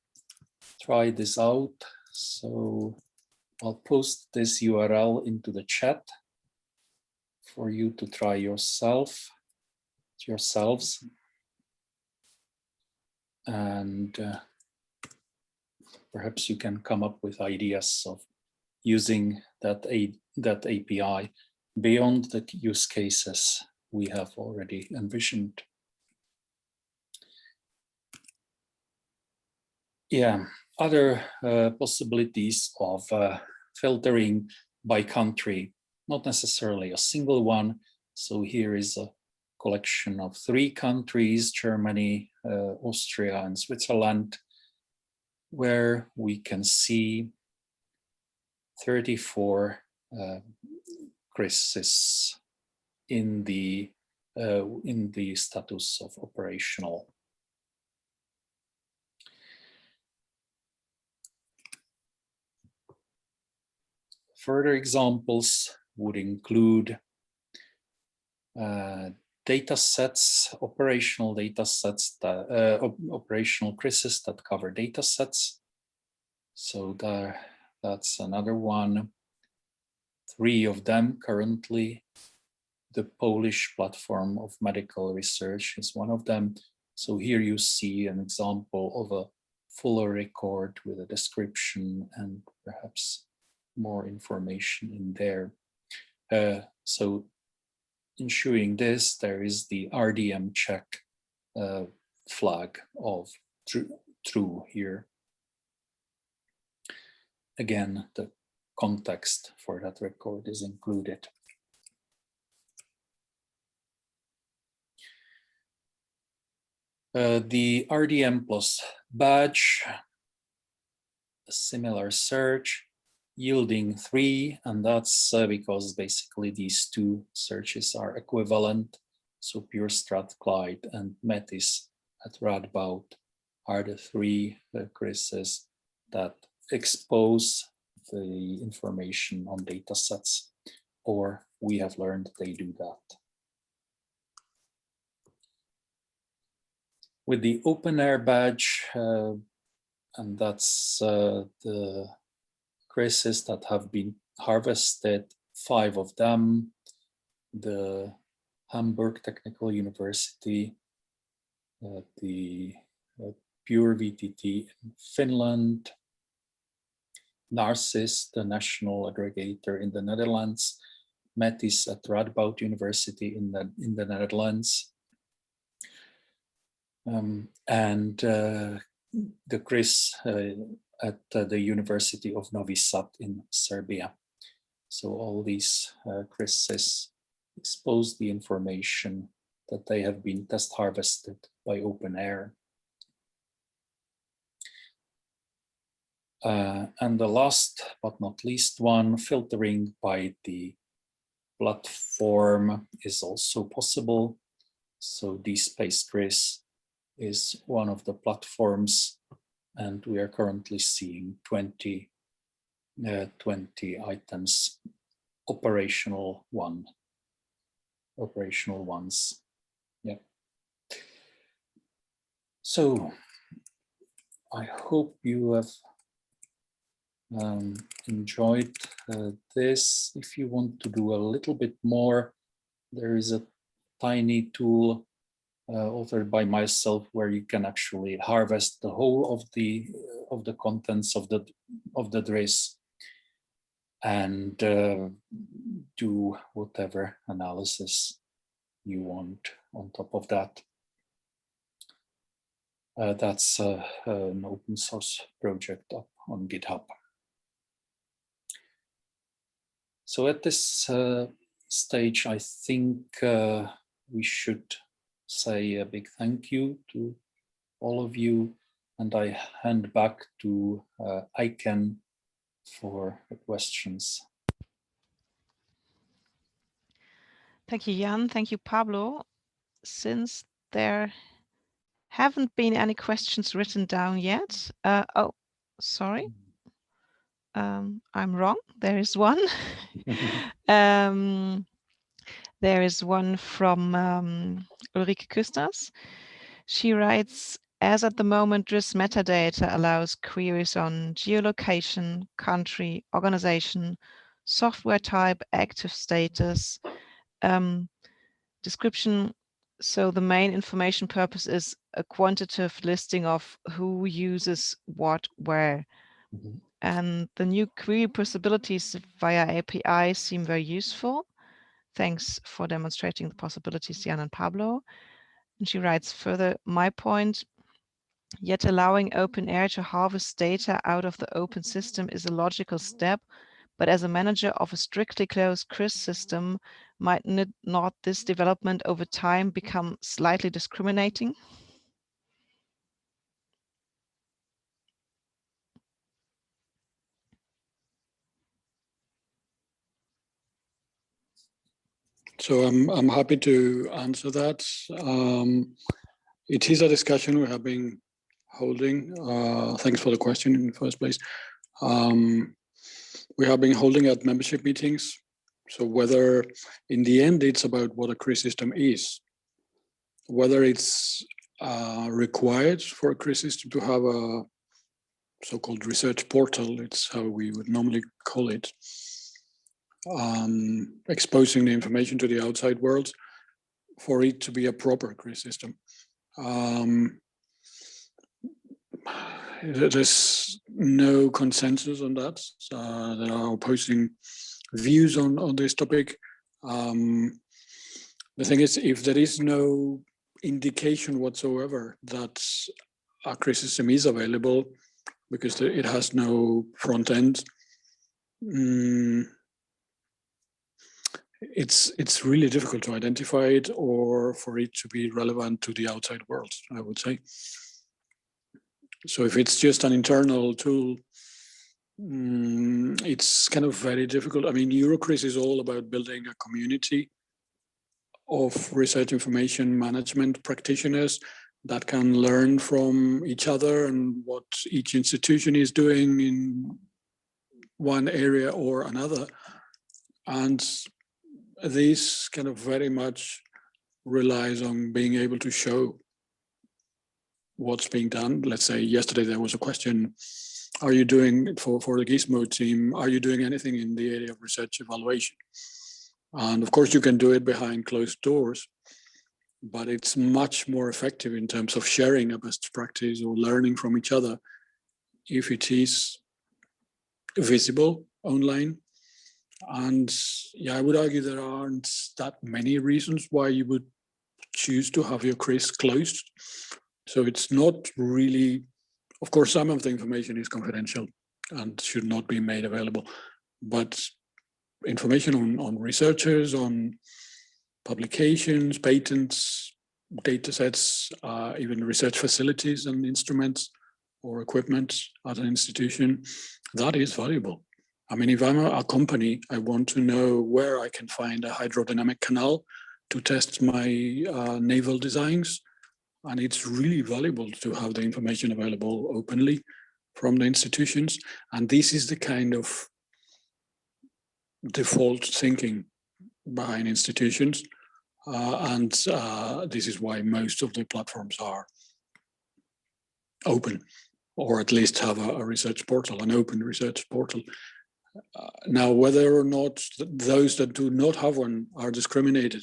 try this out. So I'll post this URL into the chat for you to try yourselves. And perhaps you can come up with ideas of using that API beyond the use cases we have already envisioned. Yeah, other possibilities of filtering by country, not necessarily a single one. So here is a collection of 3 countries, Germany, Austria, and Switzerland, where we can see 34 CRISes in the status of operational. Further examples would include data sets, operational data sets, operational CRISes that cover data sets. So that's another one. 3 of them currently. The Polish platform of medical research is one of them. So here you see an example of a fuller record with a description and perhaps more information in there. So ensuring this, there is the RDM check flag of true here. Again, the context for that record is included. The RDM plus badge, a similar search, yielding 3, and that's because basically these 2 searches are equivalent. So Pure Strathclyde and Metis at Radboud are the 3 CRISes that expose the information on data sets, or we have learned they do that. With the OpenAIRE badge, and that's the CRISes that have been harvested, 5 of them, the Hamburg Technical University, the Pure VTT in Finland, NARCIS, the national aggregator in the Netherlands, Metis at Radboud University in the Netherlands, and the CRIS at the University of Novi Sad in Serbia. So all these CRISes expose the information that they have been test harvested by OpenAIRE. And the last but not least one, filtering by the platform is also possible. So DSpace-CRIS is one of the platforms, and we are currently seeing 20 items, operational ones. Yeah. So I hope you have enjoyed this. If you want to do a little bit more, there is a tiny tool authored by myself where you can actually harvest the whole of the contents of the DRIS. and do whatever analysis you want on top of that. That's an open source project up on GitHub. So at this stage, I think we should say a big thank you to all of you, and I hand back to Eiken for the questions. Thank you, Jan. Thank you, Pablo. Since there haven't been any questions written down yet. Oh, sorry. I'm wrong. There is one. There is one from Ulrike Küsters. She writes, as at the moment, DRIS metadata allows queries on geolocation, country, organization, software type, active status, description. So the main information purpose is a quantitative listing of who uses what where. And the new query possibilities via API seem very useful. Thanks for demonstrating the possibilities, Jan and Pablo. And she writes further, my point, yet allowing OpenAIRE to harvest data out of the open system is a logical step, but as a manager of a strictly closed CRIS system, might not this development over time become slightly discriminating? So I'm happy to answer that. It is a discussion we have been holding. Thanks for the question in the first place. We have been holding at membership meetings. So whether in the end it's about what a CRIS system is, whether it's required for a CRIS system to have a so-called research portal, it's how we would normally call it, exposing the information to the outside world for it to be a proper CRIS system. There's no consensus on that. There are opposing views on this topic. The thing is, if there is no indication whatsoever that a CRIS system is available because it has no front end, it's really difficult to identify it or for it to be relevant to the outside world, I would say. So if it's just an internal tool, it's kind of very difficult. I mean, euroCRIS is all about building a community of research information management practitioners that can learn from each other and what each institution is doing in one area or another. And this kind of very much relies on being able to show what's being done. Let's say yesterday there was a question, are you doing, for the Gizmo team, are you doing anything in the area of research evaluation? And of course you can do it behind closed doors, but it's much more effective in terms of sharing a best practice or learning from each other if it is visible online. And yeah, I would argue there aren't that many reasons why you would choose to have your CRIS closed. So it's not really, of course, some of the information is confidential and should not be made available, but information on researchers, on publications, patents, data sets, even research facilities and instruments or equipment at an institution, that is valuable. I mean, if I'm a company, I want to know where I can find a hydrodynamic canal to test my naval designs. And it's really valuable to have the information available openly from the institutions. And this is the kind of default thinking behind institutions. And this is why most of the platforms are open, or at least have a research portal, an open research portal. Now, whether or not those that do not have one are discriminated,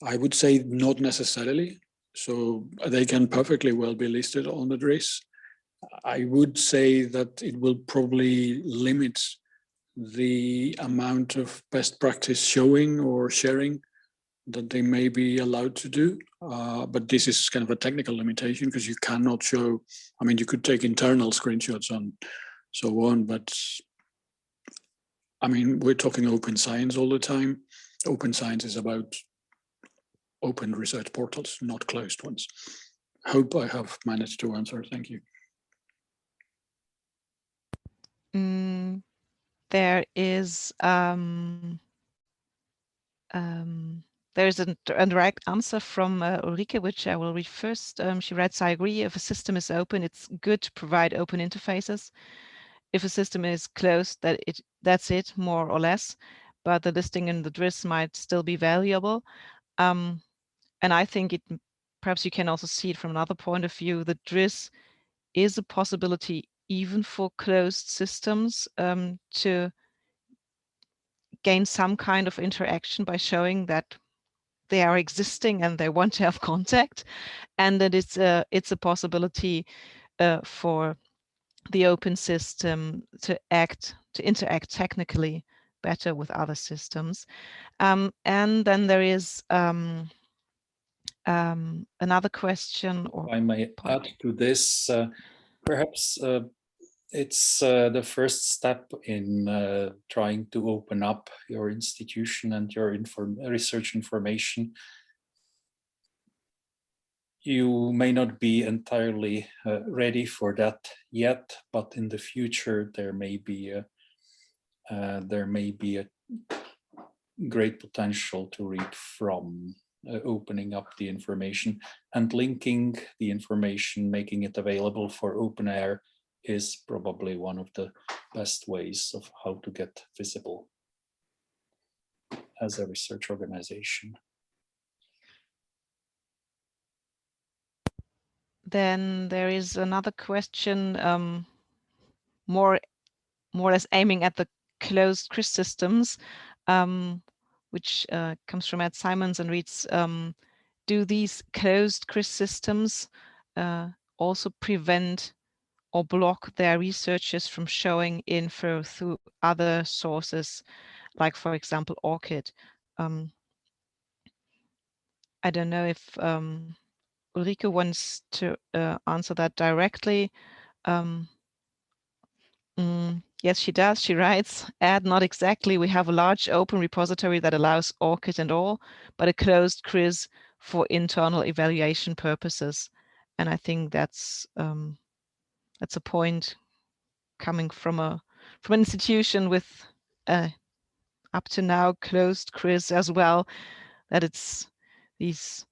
I would say not necessarily. So they can perfectly well be listed on the DRIS. I would say that it will probably limit the amount of best practice showing or sharing that they may be allowed to do. But this is kind of a technical limitation because you cannot show, I mean, you could take internal screenshots and so on, but I mean, we're talking open science all the time. Open science is about open research portals, not closed ones. Hope I have managed to answer. Thank you. There is there's a direct answer from Ulrike, which I will read first. She writes, I agree, if a system is open, it's good to provide open interfaces. If a system is closed, that's it, more or less, but the listing in the DRIS might still be valuable. And I think perhaps you can also see it from another point of view. The DRIS is a possibility even for closed systems to gain some kind of interaction by showing that they are existing and they want to have contact, and that it's a possibility for the open system to interact technically better with other systems. And then there is another question, or I may point. add to this, perhaps it's the first step in trying to open up your institution and your research information. You may not be entirely ready for that yet, but in the future there may be a great potential to read from opening up the information and linking the information, making it available for OpenAIRE is probably one of the best ways of how to get visible as a research organization. Then there is another question, more or less aiming at the closed CRIS systems, which comes from Ed Simons and reads, do these closed CRIS systems also prevent or block their researchers from showing info through other sources, like, for example, ORCID? I don't know if Ulrike wants to answer that directly. Yes, she does. She writes, not exactly. We have a large open repository that allows ORCID and all, but a closed CRIS for internal evaluation purposes. And I think that's a point coming from an institution with up to now closed CRIS as well, that it's these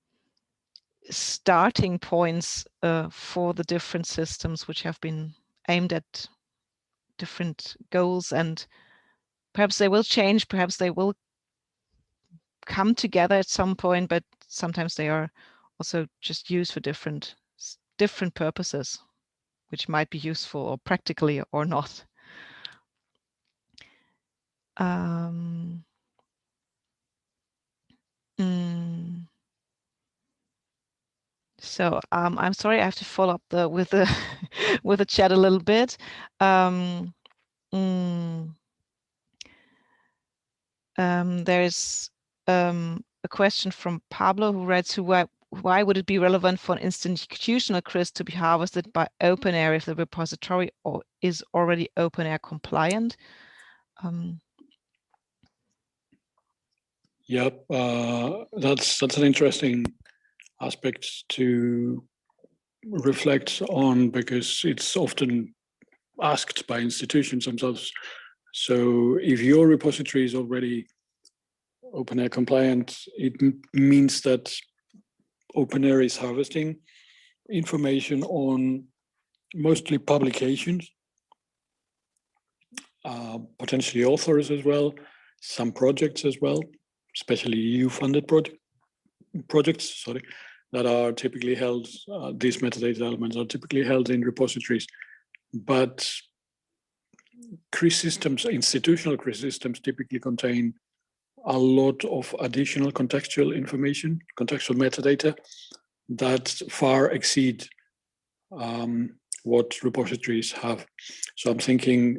starting points for the different systems which have been aimed at different goals, and perhaps they will change, perhaps they will come together at some point, but sometimes they are also just used for different purposes, which might be useful or practically or not. So I'm sorry, I have to follow up with the with the chat a little bit. There's a question from Pablo, who writes, why would it be relevant for an institutional CRIS to be harvested by OpenAIRE if the repository is already OpenAIRE compliant? Yep, that's an interesting aspect to reflect on, because it's often asked by institutions themselves. So if your repository is already OpenAIRE compliant, it means that OpenAIRE is harvesting information on mostly publications, potentially authors as well, some projects as well, especially EU-funded projects, that are typically held, these metadata elements are typically held in repositories. But CRIS systems, institutional CRIS systems, typically contain a lot of additional contextual information, contextual metadata, that far exceed what repositories have. So I'm thinking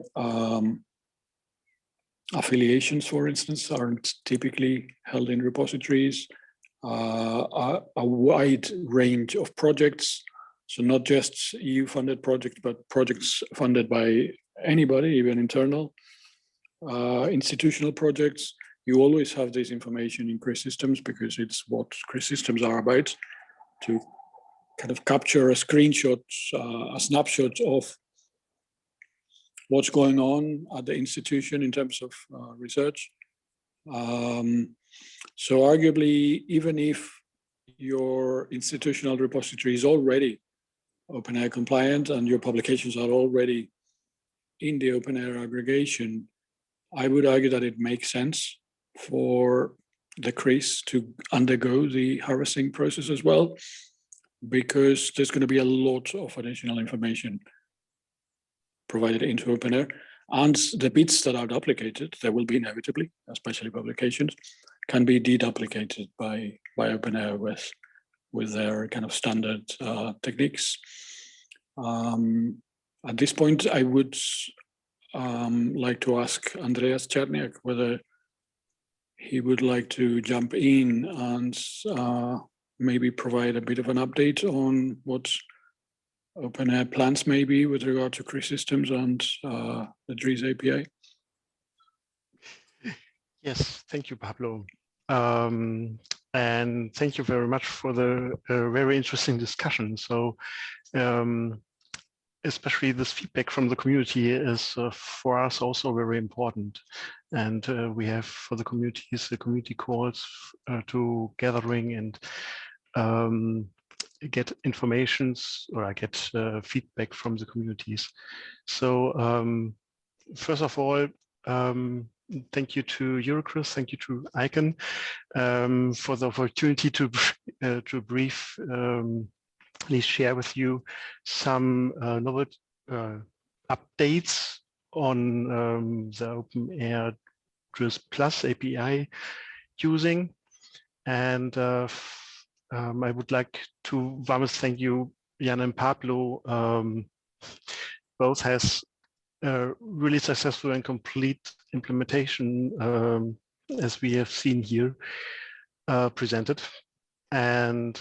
affiliations, for instance, aren't typically held in repositories. A wide range of projects, so not just EU-funded projects, but projects funded by anybody, even internal institutional projects. You always have this information in CRIS systems because it's what CRIS systems are about, to kind of capture a screenshot, a snapshot of what's going on at the institution in terms of research. So arguably, even if your institutional repository is already OpenAIRE compliant and your publications are already in the OpenAIRE aggregation, I would argue that it makes sense for the CRIS to undergo the harvesting process as well, because there's going to be a lot of additional information provided into OpenAIRE. And the bits that are duplicated, there will be inevitably, especially publications, can be deduplicated by OpenAIRE with their kind of standard techniques. At this point, I would like to ask Andreas Czerniak whether he would like to jump in and maybe provide a bit of an update on what OpenAIRE plans may be with regard to CRIS systems and the DRIS API. Yes, thank you, Pablo. And thank you very much for the very interesting discussion. So especially this feedback from the community is for us also very important. And we have for the communities, the community calls to gathering and get informations, or I get feedback from the communities. So first of all, thank you to euroCRIS, thank you to Eiken for the opportunity to briefly share with you some novel updates on the OpenAIRE DRIS Plus API using. And I would like to warmly thank you, Jan and Pablo. Both has really successful and complete implementation, as we have seen here presented. And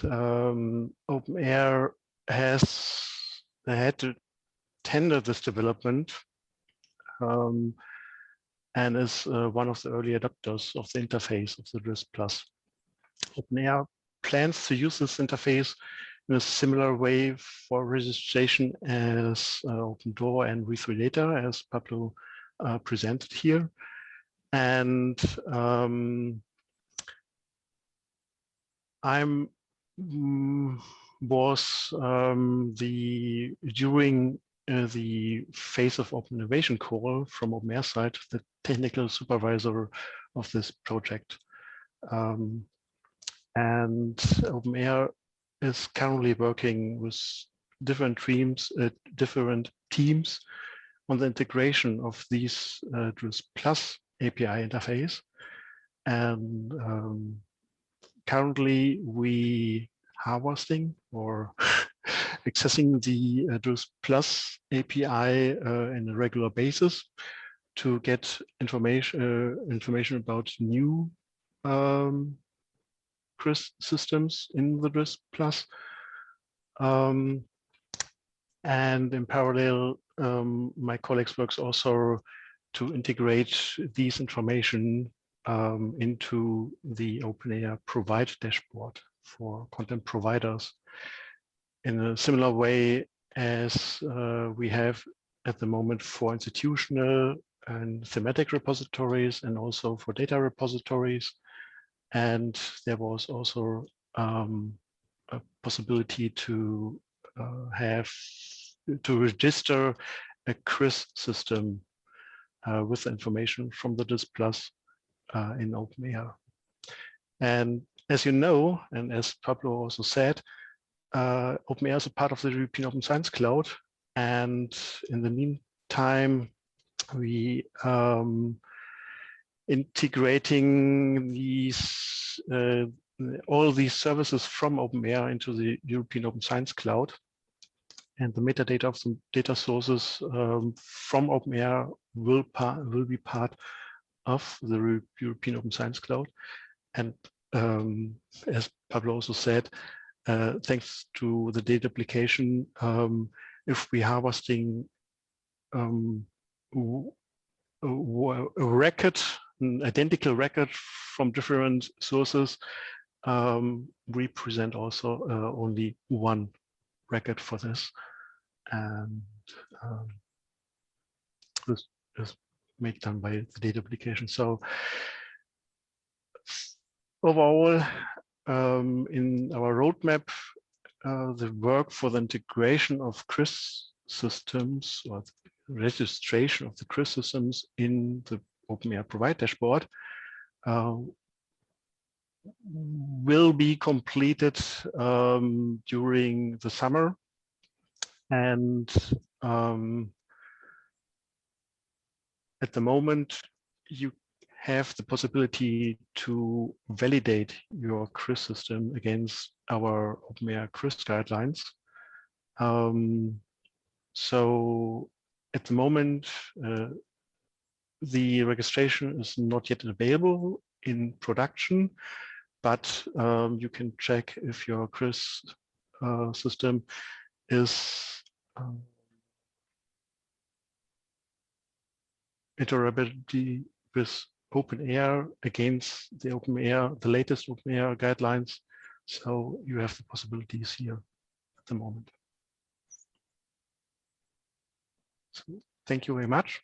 OpenAIRE has had to tender this development and is one of the early adopters of the interface of the DRIS Plus. OpenAIRE plans to use this interface in a similar way for registration as OpenDOR and retrieval, as Pablo presented here. And during the phase of Open Innovation Call from OpenAIRE side, the technical supervisor of this project. And OpenAIRE is currently working with different teams on the integration of these DRIS Plus API interface. And currently we harvesting or accessing the DRIS Plus API in a regular basis to get information about new CRIS systems in the DRIS Plus. And in parallel, my colleagues works also to integrate these information into the OpenAIRE Provide dashboard for content providers in a similar way as we have at the moment for institutional and thematic repositories and also for data repositories. And there was also a possibility to register a CRIS system with information from the DRIS Plus in OpenAIRE. And as you know, and as Pablo also said, OpenAIRE is a part of the European Open Science Cloud. And in the meantime, we integrating all these services from OpenAIRE into the European Open Science Cloud. And the metadata of the data sources from OpenAIRE will be part of the European Open Science Cloud. And as Pablo also said, thanks to the data application, if we harvesting a record, an identical record from different sources, we present also only one record for this, and this is made done by the data application. So overall, in our roadmap, the work for the integration of CRIS systems or registration of the CRIS systems in the OpenAIRE Provide dashboard will be completed during the summer, and at the moment you have the possibility to validate your CRIS system against our OpenAIRE CRIS guidelines. So at the moment, the registration is not yet available in production, but you can check if your CRIS system is interoperability with OpenAIRE against the OpenAIRE, the latest OpenAIRE guidelines. So you have the possibilities here at the moment. So thank you very much.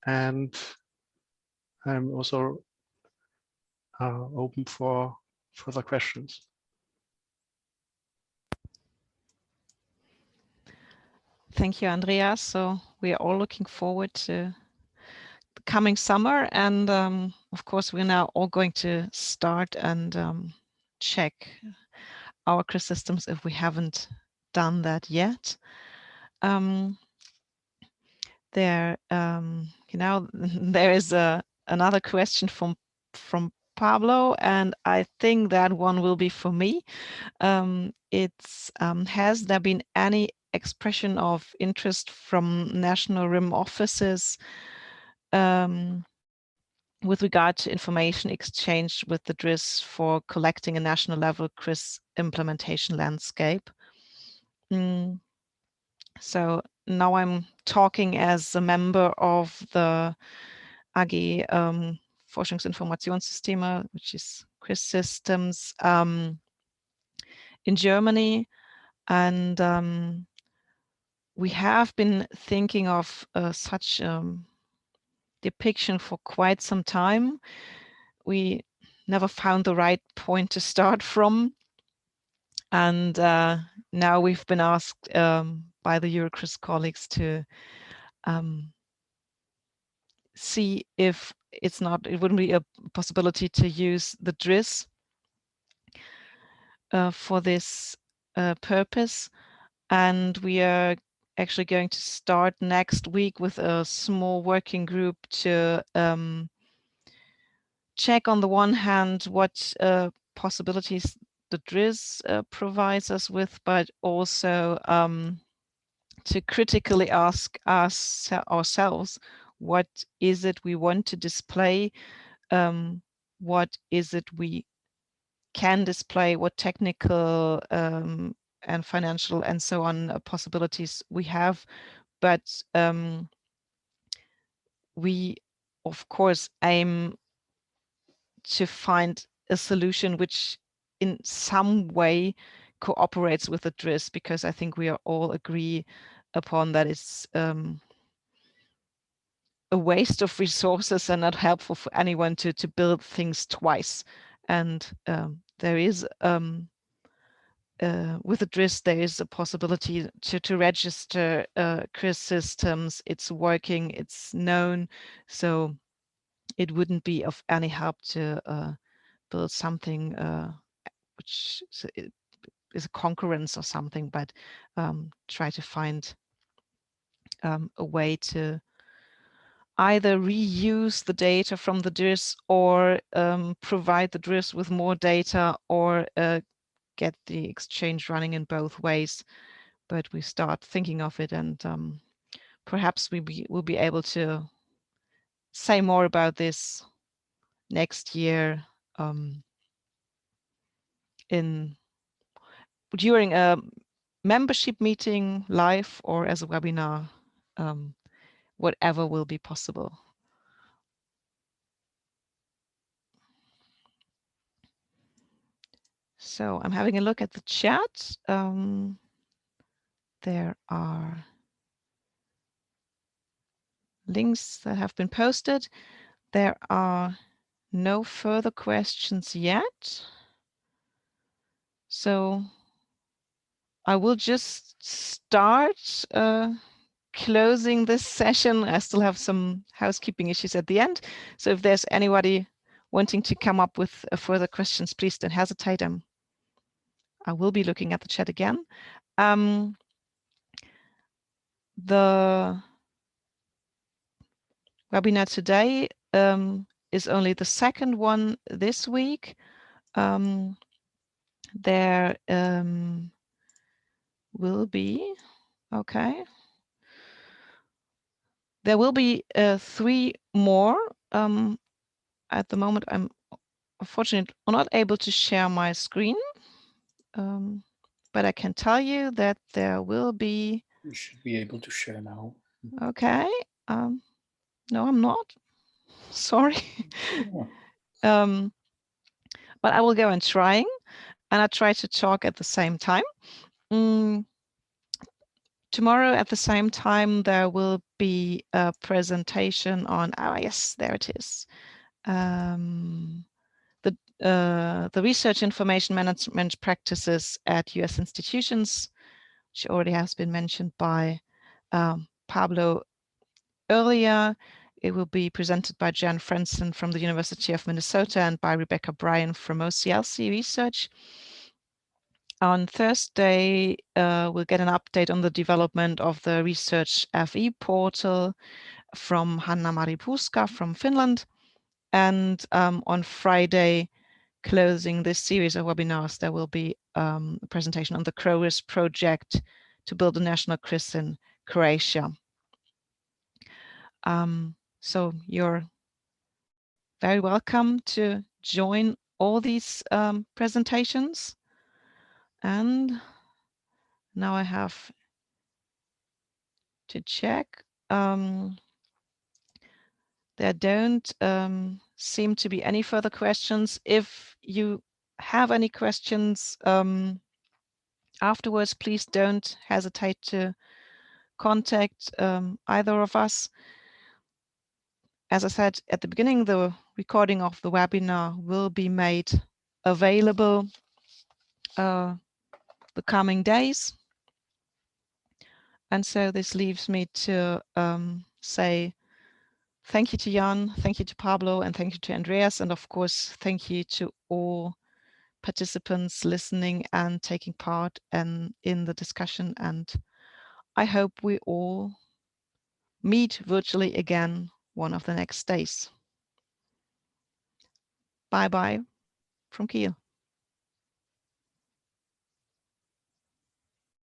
And I'm also open for further questions. Thank you, Andreas. So we are all looking forward to the coming summer. And of course, we're now all going to start and check our CRIS systems if we haven't done that yet. There is another question from Pablo, and I think that one will be for me. It's has there been any expression of interest from national RIM offices with regard to information exchange with the DRIS for collecting a national level CRIS implementation landscape? So now I'm talking as a member of the AG Forschungsinformationssysteme, which is CRIS systems in Germany. And we have been thinking of such depiction for quite some time. We never found the right point to start from. And now we've been asked by the euroCRIS colleagues to see if it wouldn't be a possibility to use the DRIS for this purpose. And we are actually going to start next week with a small working group to check on the one hand what possibilities the DRIS provides us with, but also to critically ask ourselves, what is it we want to display? What is it we can display? What technical and financial and so on possibilities we have? But we, of course, aim to find a solution which in some way cooperates with the DRIS, because I think we all agree upon that it's a waste of resources and not helpful for anyone to build things twice. And there is with the DRIS, there is a possibility to register CRIS systems. It's working, it's known, so it wouldn't be of any help to build something which is a concurrence or something, but try to find a way to either reuse the data from the DRIS or provide the DRIS with more data, or get the exchange running in both ways. But we start thinking of it, and perhaps we'll be able to say more about this next year during a membership meeting, live or as a webinar, whatever will be possible. So I'm having a look at the chat. There are links that have been posted. There are no further questions yet. So I will just start closing this session. I still have some housekeeping issues at the end. So if there's anybody wanting to come up with further questions, please don't hesitate. I will be looking at the chat again. The webinar today is only the second one this week. There will be, okay. There will be 3 more. At the moment, I'm unfortunately not able to share my screen, but I can tell you that there will be. You should be able to share now. Okay. No, I'm not. Sorry. Yeah. But I will go on trying, and I try to talk at the same time. Tomorrow at the same time, there will be a presentation on, yes, there it is. The research information management practices at US institutions, which already has been mentioned by Pablo earlier. It will be presented by Jan Friedrichsen from the University of Minnesota and by Rebecca Bryan from OCLC Research. On Thursday, we'll get an update on the development of the Research FE portal from Hanna-Mari Puska from Finland. And on Friday, closing this series of webinars, there will be a presentation on the CRIS project to build a national CRIS in Croatia. So you're very welcome to join all these presentations. And now I have to check. There don't seem to be any further questions. If you have any questions afterwards, please don't hesitate to contact either of us. As I said at the beginning, the recording of the webinar will be made available the coming days. And so this leaves me to say thank you to Jan, thank you to Pablo, and thank you to Andreas, and of course, thank you to all participants listening and taking part in the discussion. And I hope we all meet virtually again one of the next days. Bye-bye from Kiel.